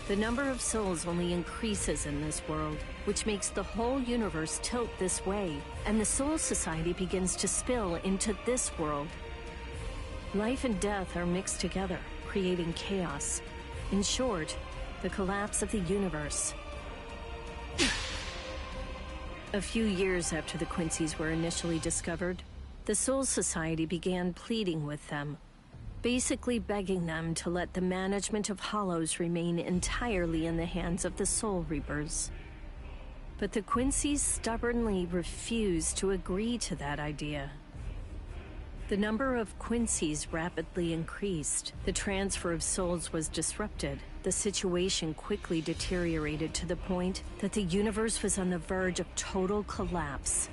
The number of souls only increases in this world, which makes the whole universe tilt this way, and the Soul Society begins to spill into this world. Life and death are mixed together, creating chaos. In short, the collapse of the universe. A few years after the Quincy's were initially discovered, the Soul Society began pleading with them, basically begging them to let the management of Hollows remain entirely in the hands of the Soul Reapers. But the Quincy's stubbornly refused to agree to that idea. The number of Quincy's rapidly increased. The transfer of souls was disrupted. The situation quickly deteriorated to the point that the universe was on the verge of total collapse.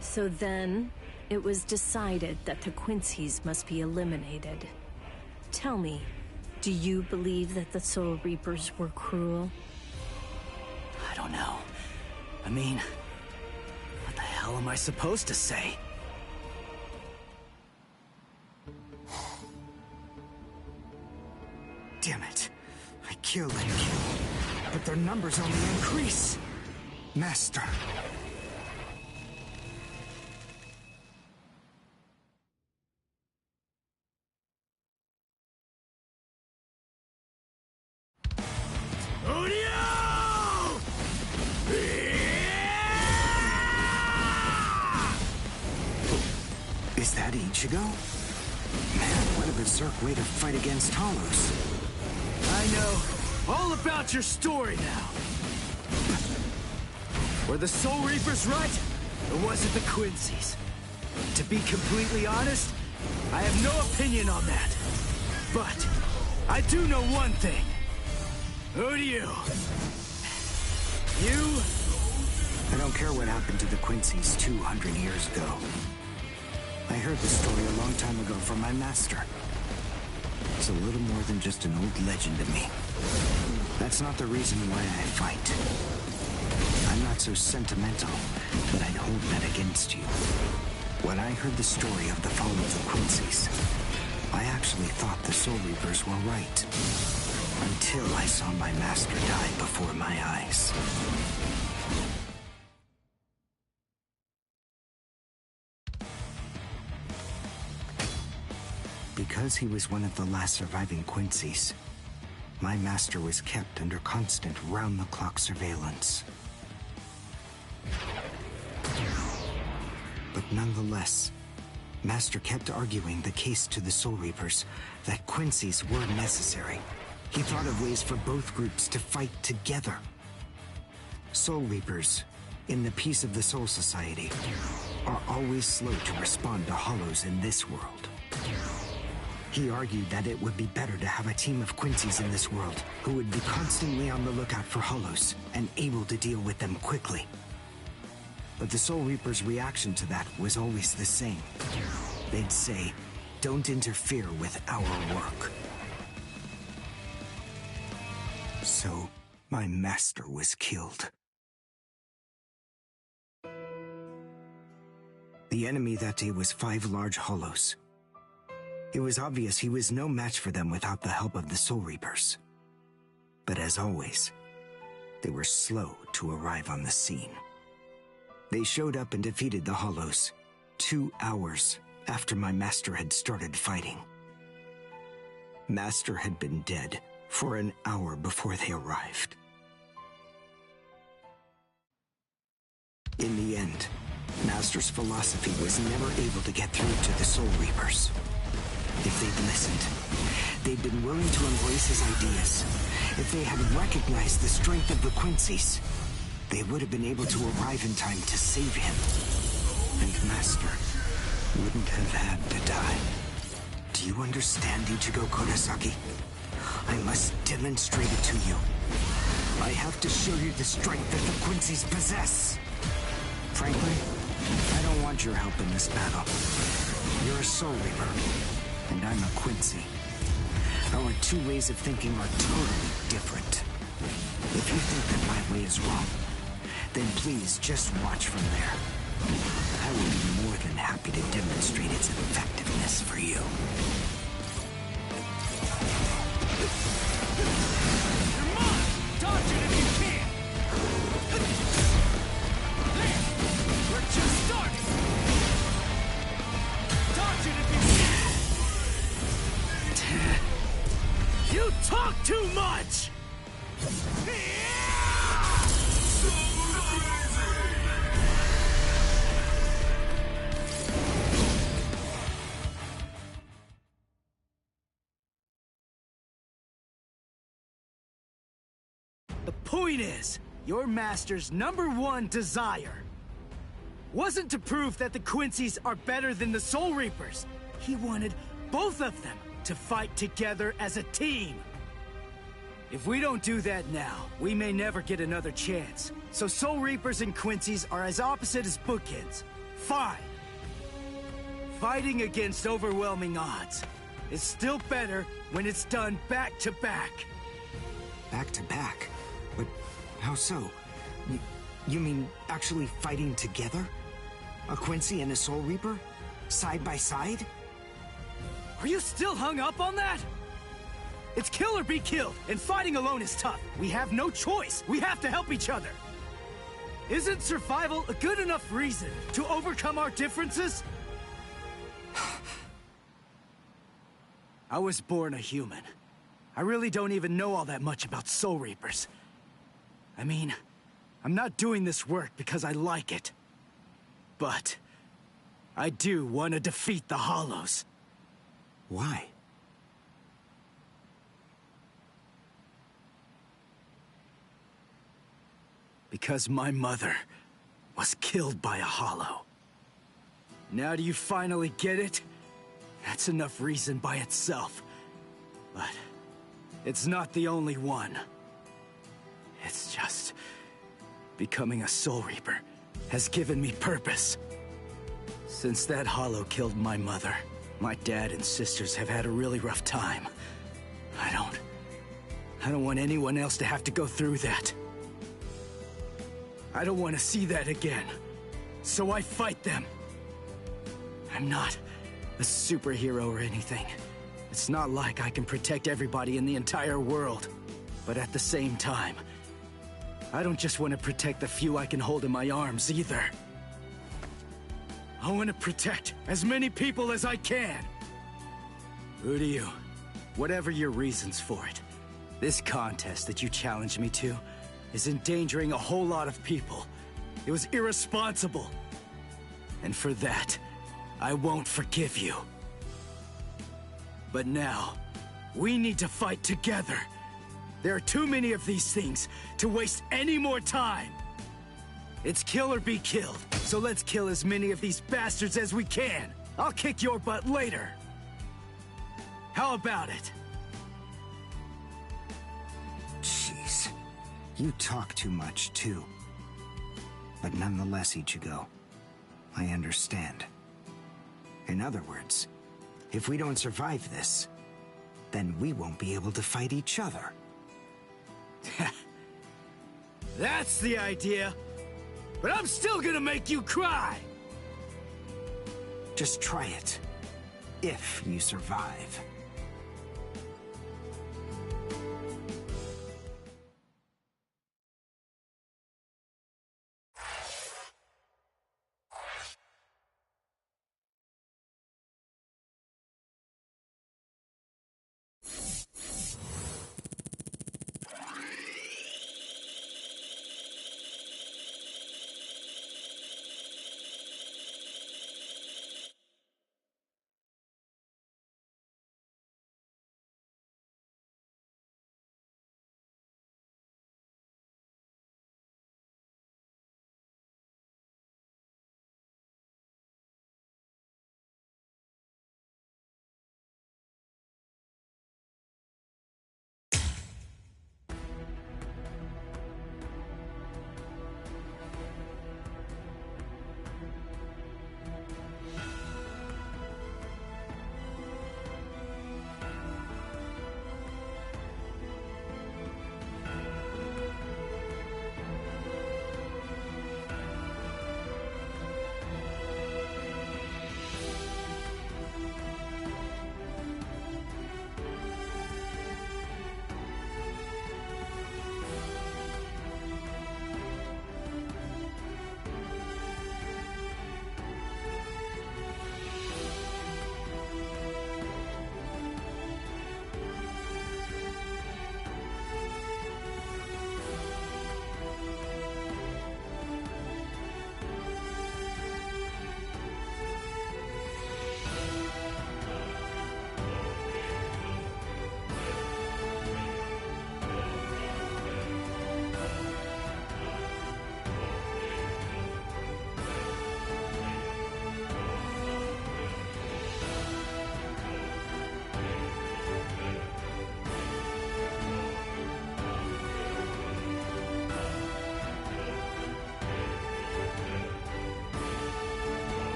So then, it was decided that the Quincy's must be eliminated. Tell me, do you believe that the Soul Reapers were cruel? I don't know. I mean, what the hell am I supposed to say? Damn it. I killed and killed, but their numbers only increase. Master. Is that Ichigo? Man, what a berserk way to fight against Hollows. I know all about your story now. Were the Soul Reapers right, or was it the Quincy's? To be completely honest, I have no opinion on that. But I do know one thing. Who do you? You? I don't care what happened to the Quincy's 200 years ago. I heard the story a long time ago from my master. It's a little more than just an old legend to me. That's not the reason why I fight. I'm not so sentimental that I'd hold that against you. When I heard the story of the fall of the Quincy's, I actually thought the Soul Reapers were right. Until I saw my master die before my eyes. Because he was one of the last surviving Quincy's, my master was kept under constant round-the-clock surveillance. But nonetheless, Master kept arguing the case to the Soul Reapers that Quincy's were necessary. He thought of ways for both groups to fight together. Soul Reapers, in the peace of the Soul Society, are always slow to respond to hollows in this world. He argued that it would be better to have a team of Quincy's in this world who would be constantly on the lookout for hollows and able to deal with them quickly. But the Soul Reaper's reaction to that was always the same. They'd say, "Don't interfere with our work." So, my master was killed. The enemy that day was 5 large hollows. It was obvious he was no match for them without the help of the Soul Reapers. But as always, they were slow to arrive on the scene. They showed up and defeated the hollows 2 hours after my master had started fighting. Master had been dead for an hour before they arrived. In the end, Master's philosophy was never able to get through to the Soul Reapers. If they'd listened, they'd been willing to embrace his ideas, if they had recognized the strength of the Quincy's, they would have been able to arrive in time to save him. And Master wouldn't have had to die. Do you understand, Ichigo Kurosaki? I must demonstrate it to you. I have to show you the strength that the Quincy's possess. Frankly, I don't want your help in this battle. You're a Soul Reaper, and I'm a Quincy. Our 2 ways of thinking are totally different. If you think that my way is wrong, then please just watch from there. I will be more than happy to demonstrate its effectiveness for you. Come on! Dodge it if you can! There! We're just starting! Dodge it if you can! You talk too much! The point is, your master's #1 desire wasn't to prove that the Quincy's are better than the Soul Reapers. He wanted both of them to fight together as a team. If we don't do that now, we may never get another chance. So Soul Reapers and Quincy's are as opposite as bookends. Fine. Fighting against overwhelming odds is still better when it's done back to back. Back to back? But how so? You mean actually fighting together? A Quincy and a Soul Reaper? Side by side? Are you still hung up on that? It's kill or be killed, and fighting alone is tough. We have no choice. We have to help each other. Isn't survival a good enough reason to overcome our differences? I was born a human. I really don't even know all that much about Soul Reapers. I mean, I'm not doing this work because I like it. But I do want to defeat the Hollows. Why? Because my mother was killed by a Hollow. Now do you finally get it? That's enough reason by itself. But it's not the only one. It's just becoming a Soul Reaper has given me purpose. Since that Hollow killed my mother, my dad and sisters have had a really rough time. I don't want anyone else to have to go through that. I don't want to see that again. So I fight them. I'm not a superhero or anything. It's not like I can protect everybody in the entire world. But at the same time, I don't just want to protect the few I can hold in my arms either. I want to protect as many people as I can. Who do you? Whatever your reasons for it, this contest that you challenged me to is endangering a whole lot of people. It was irresponsible. And for that, I won't forgive you. But now, we need to fight together. There are too many of these things to waste any more time. It's kill or be killed, so let's kill as many of these bastards as we can. I'll kick your butt later. How about it? Jeez. You talk too much, too. But nonetheless, Ichigo, I understand. In other words, if we don't survive this, then we won't be able to fight each other. That's the idea! But I'm still gonna make you cry! Just try it. If you survive.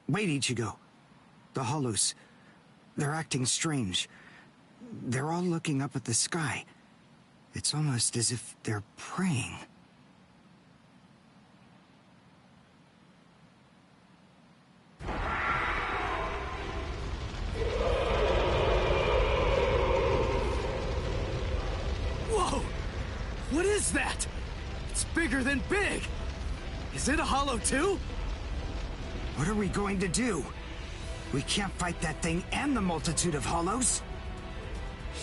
Wait, Ichigo. The hollows. They're acting strange. They're all looking up at the sky. It's almost as if they're praying. Whoa! What is that? It's bigger than big! Is it a hollow too? What are we going to do? We can't fight that thing and the multitude of hollows.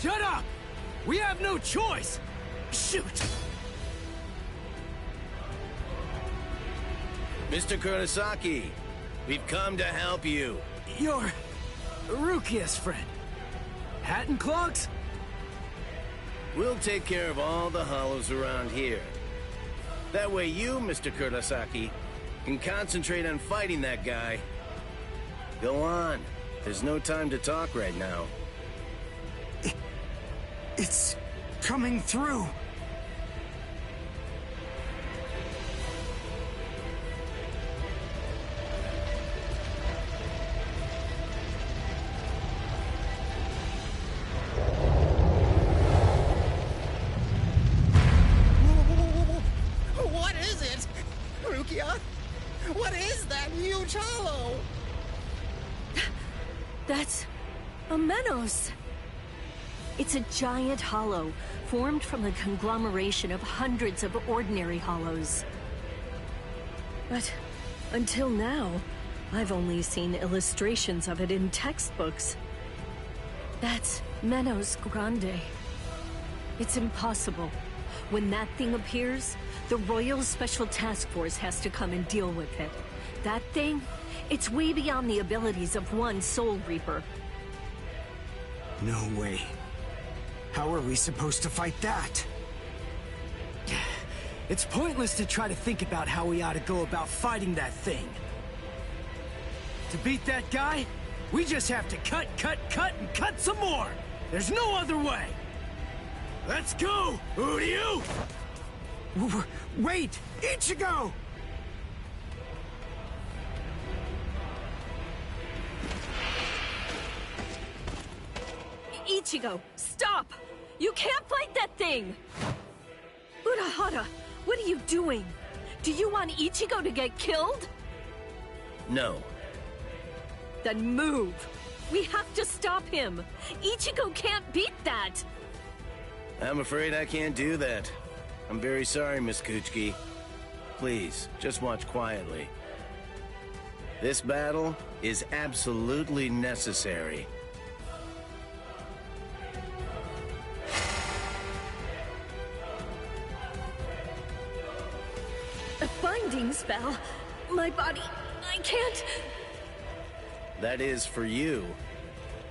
Shut up! We have no choice! Shoot! Mr. Kurosaki, we've come to help you. You're Rukia's friend. Hat and clogs? We'll take care of all the hollows around here. That way you, Mr. Kurosaki, can concentrate on fighting that guy. Go on. There's no time to talk right now. It's coming through. What is it? Rukia? What is that huge hollow? That's a Menos. It's a giant hollow, formed from the conglomeration of hundreds of ordinary hollows. But until now, I've only seen illustrations of it in textbooks. That's Menos Grande. It's impossible. When that thing appears, the Royal Special Task Force has to come and deal with it. That thing, it's way beyond the abilities of one Soul Reaper. No way. How are we supposed to fight that? It's pointless to try to think about how we ought to go about fighting that thing. To beat that guy, we just have to cut, and cut some more! There's no other way! Let's go! Who do you? Wait! Ichigo! Ichigo, stop! You can't fight that thing! Urahara, what are you doing? Do you want Ichigo to get killed? No. Then move! We have to stop him! Ichigo can't beat that! I'm afraid I can't do that. I'm very sorry, Miss Kuchiki. Please, just watch quietly. This battle is absolutely necessary. A binding spell? My body... I can't... That is for you,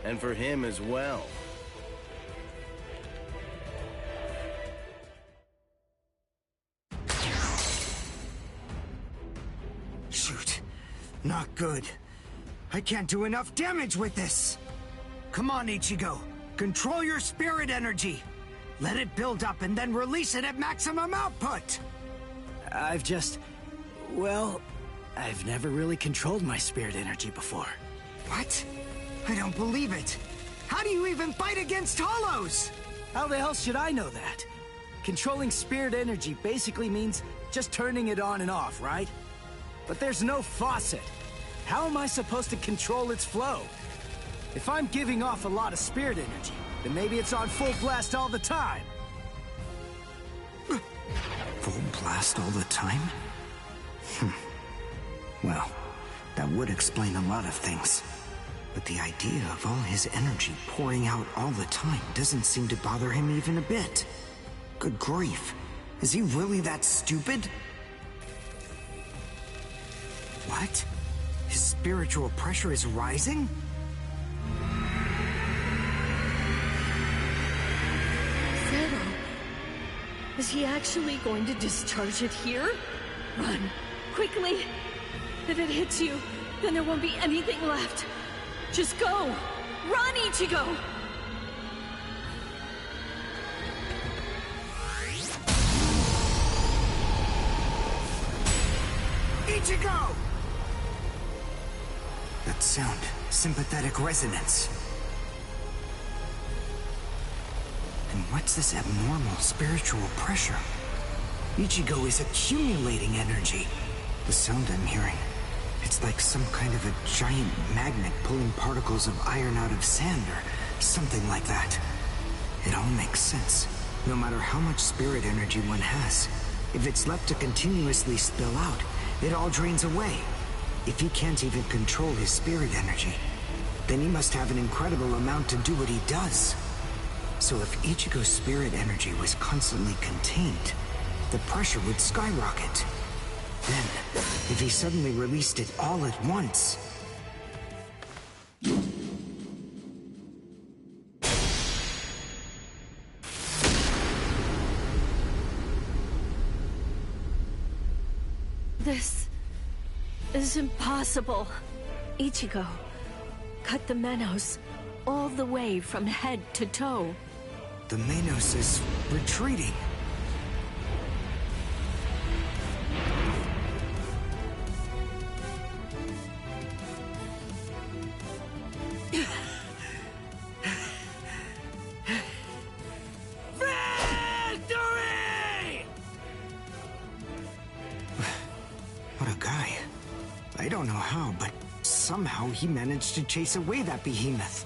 and for him as well. Shoot. Not good. I can't do enough damage with this. Come on, Ichigo. Control your spirit energy. Let it build up and then release it at maximum output. Well, I've never really controlled my spirit energy before. What? I don't believe it. How do you even fight against hollows? How the hell should I know that? Controlling spirit energy basically means just turning it on and off, right? But there's no faucet. How am I supposed to control its flow? If I'm giving off a lot of spirit energy, then maybe it's on full blast all the time. Full blast all the time? Well, that would explain a lot of things. But the idea of all his energy pouring out all the time doesn't seem to bother him even a bit. Good grief. Is he really that stupid? What? His spiritual pressure is rising? Zero. Is he actually going to discharge it here? Run. Quickly. If it hits you, then there won't be anything left. Just go! Run, Ichigo! Ichigo! That sound, sympathetic resonance. And what's this abnormal spiritual pressure? Ichigo is accumulating energy. The sound I'm hearing, it's like some kind of a giant magnet pulling particles of iron out of sand or something like that. It all makes sense. No matter how much spirit energy one has, if it's left to continuously spill out, it all drains away. If he can't even control his spirit energy, then he must have an incredible amount to do what he does. So if Ichigo's spirit energy was constantly contained, the pressure would skyrocket. Then, if he suddenly released it all at once... This is impossible. Ichigo, cut the Menos all the way from head to toe. The Menos is retreating. Victory! What a guy. I don't know how, but somehow he managed to chase away that behemoth.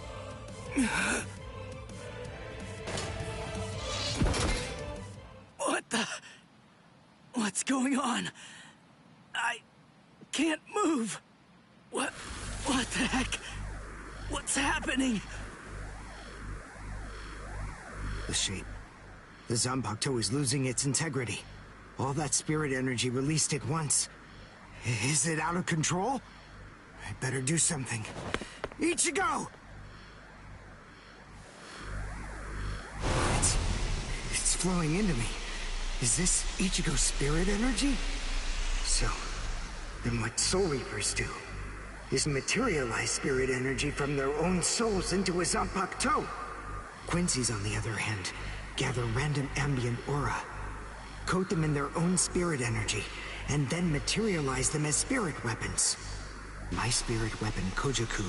What the... What's going on? I can't move. What the heck? What's happening? The shape. The Zanpakuto is losing its integrity. All that spirit energy released at once. Is it out of control? I better do something. Ichigo! It's flowing into me. Is this Ichigo's spirit energy? So, then what Soul Reapers do is materialize spirit energy from their own souls into a Zanpakuto. Quincy's, on the other hand, gather random ambient aura, coat them in their own spirit energy, and then materialize them as spirit weapons. My spirit weapon, Kojaku,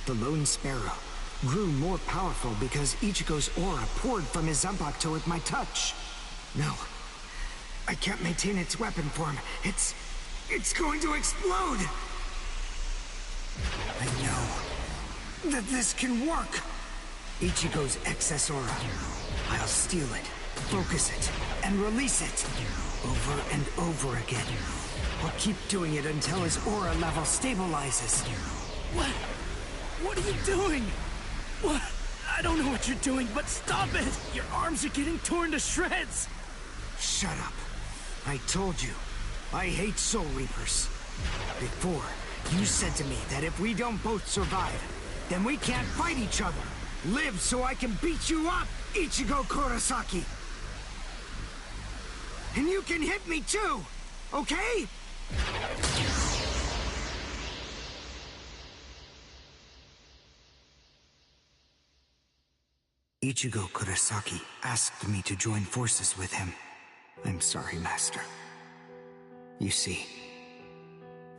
the Lone Sparrow, grew more powerful because Ichigo's aura poured from his Zanpakuto at my touch. No, I can't maintain its weapon form. It's going to explode! I know that this can work! Ichigo's excess aura. I'll steal it, focus it, and release it. Over and over again. I'll keep doing it until his aura level stabilizes. What are you doing? What? I don't know what you're doing, but stop it! Your arms are getting torn to shreds! Shut up. I told you, I hate Soul Reapers. Before, you said to me that if we don't both survive, then we can't fight each other. Live so I can beat you up, Ichigo Kurosaki! And you can hit me too, okay? Ichigo Kurosaki asked me to join forces with him. I'm sorry, Master. You see,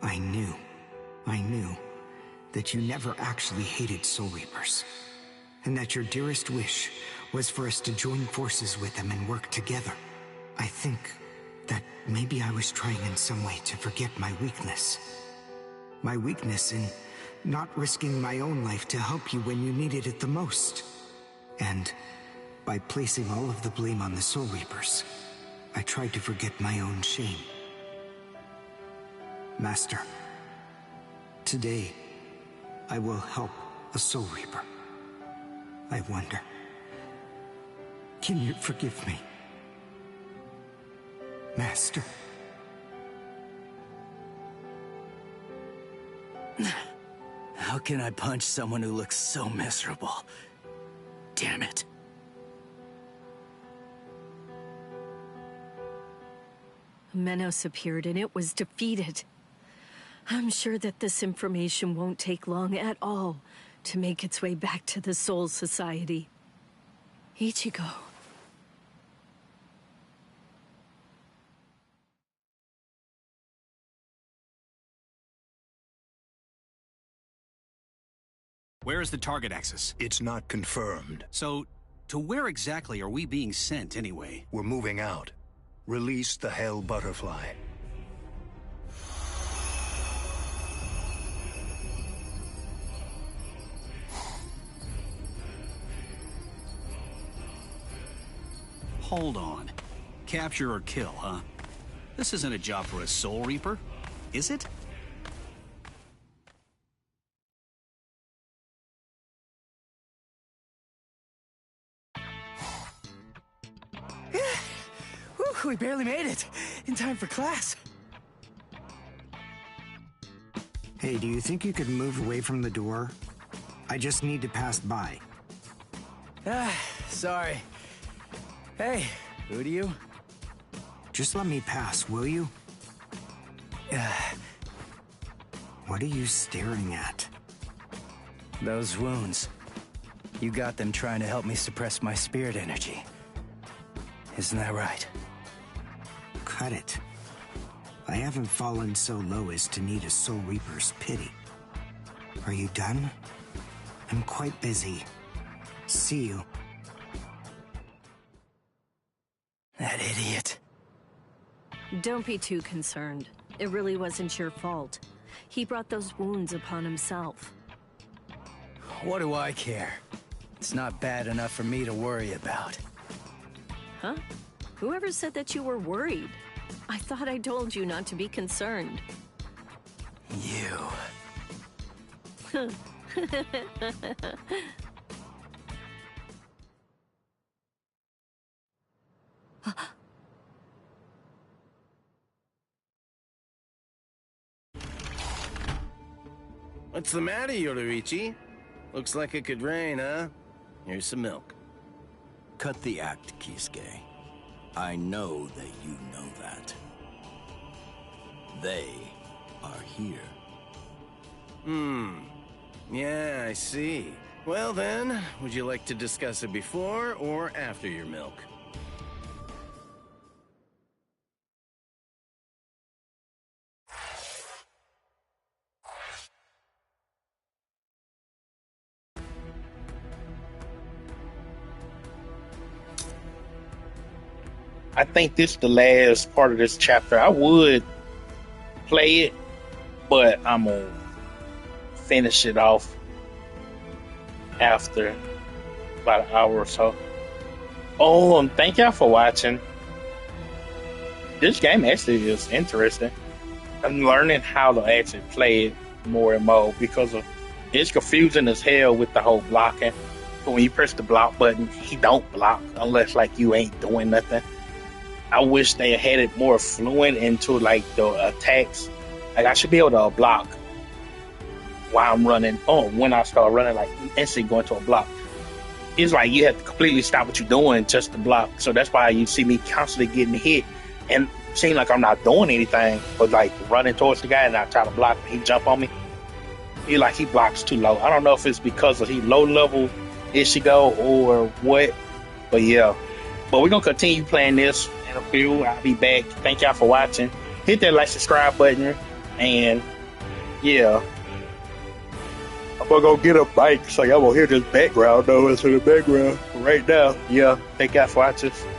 I knew that you never actually hated Soul Reapers, and that your dearest wish was for us to join forces with them and work together. I think that maybe I was trying in some way to forget my weakness. My weakness in not risking my own life to help you when you needed it the most. And by placing all of the blame on the Soul Reapers, I tried to forget my own shame. Master, today, I will help a Soul Reaper. I wonder, can you forgive me? Master? How can I punch someone who looks so miserable? Damn it. Menos appeared and it was defeated. I'm sure that this information won't take long at all to make its way back to the Soul Society. Ichigo. Where is the target axis? It's not confirmed. So, to where exactly are we being sent anyway? We're moving out. Release the Hell Butterfly. Hold on. Capture or kill, huh? This isn't a job for a Soul Reaper, is it? Whew, we barely made it. In time for class. Hey, do you think you could move away from the door? I just need to pass by. Sorry. Hey, who do you? Just let me pass, will you? What are you staring at? Those wounds. You got them trying to help me suppress my spirit energy. Isn't that right? Cut it. I haven't fallen so low as to need a Soul Reaper's pity. Are you done? I'm quite busy. See you. That idiot. Don't be too concerned. It really wasn't your fault. He brought those wounds upon himself. What do I care? It's not bad enough for me to worry about. Huh? Whoever said that you were worried? I thought I told you not to be concerned. You. What's the matter, Yoruichi? Looks like it could rain, huh? Here's some milk. Cut the act, Kisuke. I know that you know that. They are here. Yeah, I see. Well then, would you like to discuss it before or after your milk? I think this is the last part of this chapter. I would play it, but I'm gonna finish it off after about an hour or so. Oh, and thank y'all for watching. This game actually is interesting. I'm learning how to actually play it more and more because of it's confusing as hell with the whole blocking. But when you press the block button, he don't block unless like you ain't doing nothing. I wish they had it more fluent into like the attacks. Like I should be able to block while I'm running. Oh, when I start running, like instantly going to a block. It's like you have to completely stop what you're doing just to block. So that's why you see me constantly getting hit and seem like I'm not doing anything, but like running towards the guy and I try to block and he jump on me. He blocks too low. I don't know if it's because of he low level Ishigo or what, but yeah. But we're gonna continue playing this in a few. I'll be back. Thank y'all for watching. Hit that like, subscribe button, and yeah. I'm gonna go get a bike so y'all won't hear this background noise in the background right now. Yeah, thank y'all for watching.